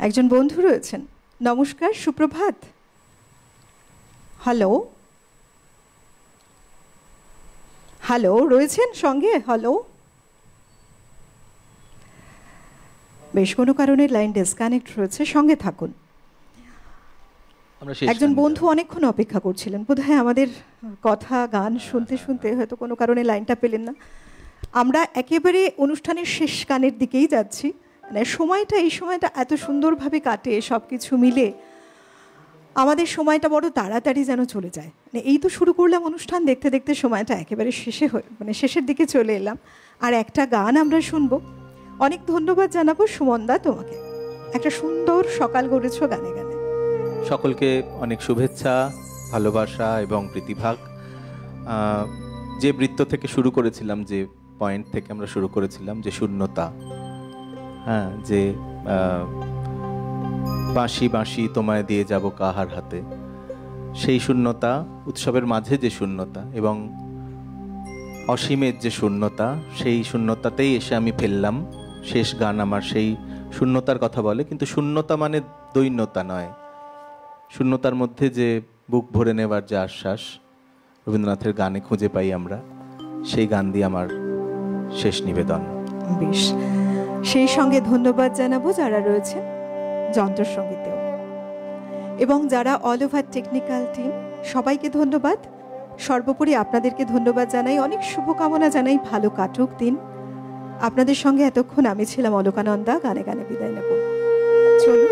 S2: একজন বন্ধু রয়েছেন, নমস্কার, সুপ্রভাত। হ্যালো হ্যালো, রয়েছেন সঙ্গে? হ্যালো, বেশ কোনো কারণে লাইন ডিসকানেক্ট রয়েছে, সঙ্গে থাকুন। একজন বন্ধু অনেকক্ষণ অপেক্ষা করছিলেন, বোধহয় আমাদের কথা গান শুনতে শুনতে হয়তো কোনো কারণে লাইনটা পেলেন না। আমরা একেবারে অনুষ্ঠানের শেষ গানের দিকেই যাচ্ছি। মানে সময়টা, এই সময়টা এত সুন্দরভাবে কাটে, সব কিছু মিলে আমাদের সময়টা বড় তাড়াতাড়ি যেন চলে যায়। মানে এই তো শুরু করলাম অনুষ্ঠান, দেখতে দেখতে সময়টা একেবারে শেষের দিকে চলে এলাম। আর একটা গান আমরা শুনবো। অনেক ধন্যবাদ জানাবো সুমনদা তোমাকে, একটা সুন্দর সকাল গড়েছো গানে গানে।
S3: সকলকে অনেক শুভেচ্ছা, ভালোবাসা এবং প্রীতিভাগ। যে বৃত্ত থেকে শুরু করেছিলাম, যে পয়েন্ট থেকে আমরা শুরু করেছিলাম, যে শূন্যতা, হ্যাঁ, যে বাঁশি বাঁশি তোমায় দিয়ে যাব কাহার হাতে, সেই শূন্যতা, উৎসবের মাঝে যে শূন্যতা এবং অসীমের যে শূন্যতা, সেই শূন্যতাতেই এসে আমি ফেললাম। শেষ গান আমার সেই শূন্যতার কথা বলে, কিন্তু শূন্যতা মানে দৈন্যতা নয়। শূন্যতার মধ্যে যে বুক ভরে নেবার যে আশ্বাস রবীন্দ্রনাথের গানে খুঁজে পাই আমরা, সেই গান দিয়ে আমার শেষ নিবেদন।
S2: বেশ, সেই সঙ্গে ধন্যবাদ জানাবো যারা রয়েছেন যন্ত্রসঙ্গীতেও এবং যারা অল ওভার টেকনিক্যাল টিম, সবাইকে ধন্যবাদ। সর্বোপরি আপনাদেরকে ধন্যবাদ জানাই, অনেক শুভকামনা জানাই, ভালো কাটুক দিন। আপনাদের সঙ্গে এতক্ষণ আমি ছিলাম অলকানন্দা। গানে গানে বিদায় নেব। চলুন।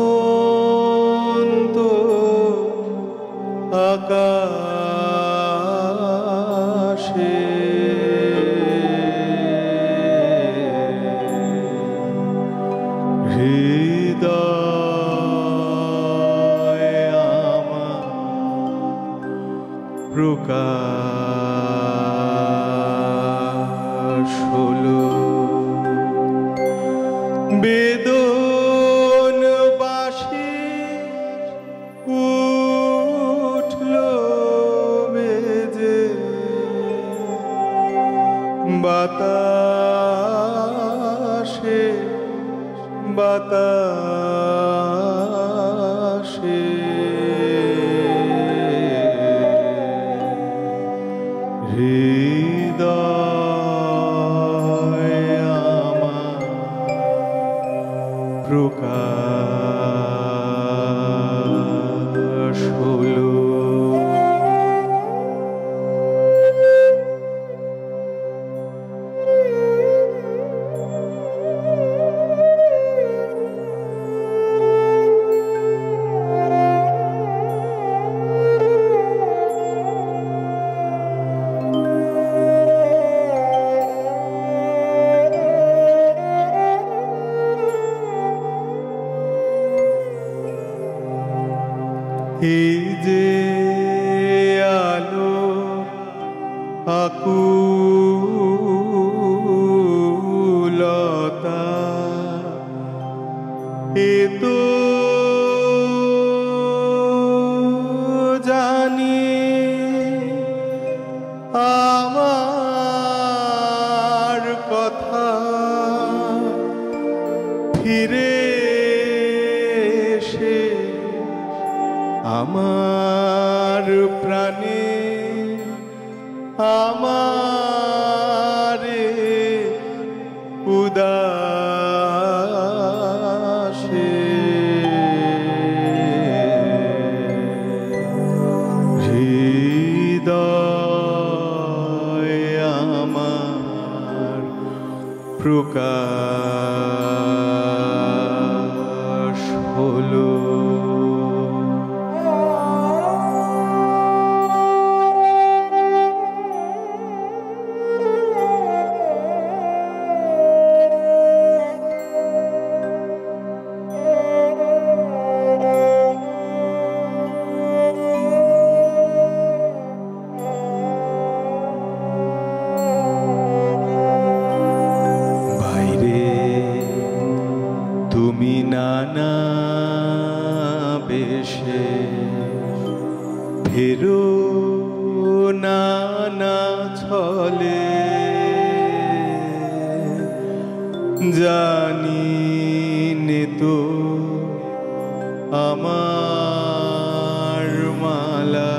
S4: অনন্ত আকাশে হৃদয় আমার প্রকাশ হলো। বেদন বাঁশি উঠল বেজে, বাতাসে বাতাসে হৃদয় আমার প্রকাশ হলো। এই যে আলো আকুলতা, এ তো জানি আমার কথা ফিরে এসে আমার প্রাণে আমারে উদাসে হৃদয় আমার প্রকাশ হলো। তুমি নানা বেশে ফেরো নানা ছলে, জানি নে তো আমার মালা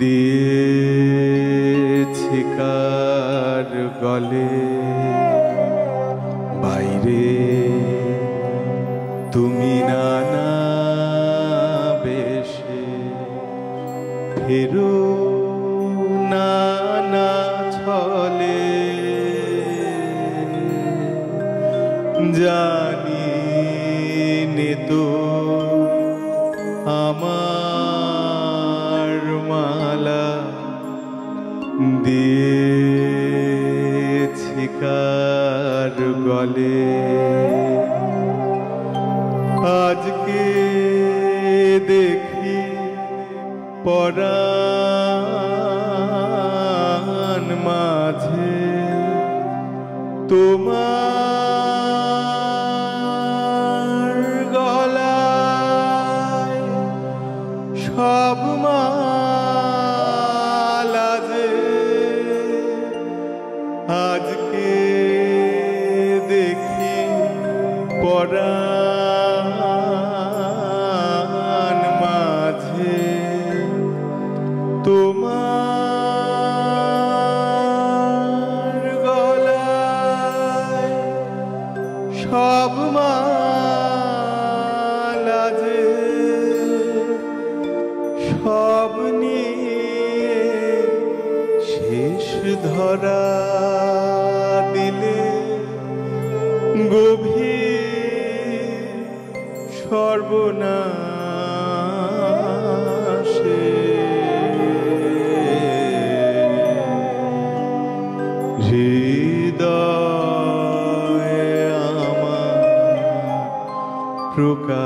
S4: দিয়েছে কার গলে। বাইরে তুমি নানা বেশে ফেরো নানা ছলে, জানি নে তো আমার মালা দিয়েছে কার গলে। আজকে দেখি পরাণ মাঝে তোমার গলায় সব মালা যে আজকে দেখি পরাণ মাঝে তোমার গলায় সব মালা যে সব নিয়ে শেষ ধরা দিলে গভীর সর্বনাশে হৃদয়ে আমার প্রকাশ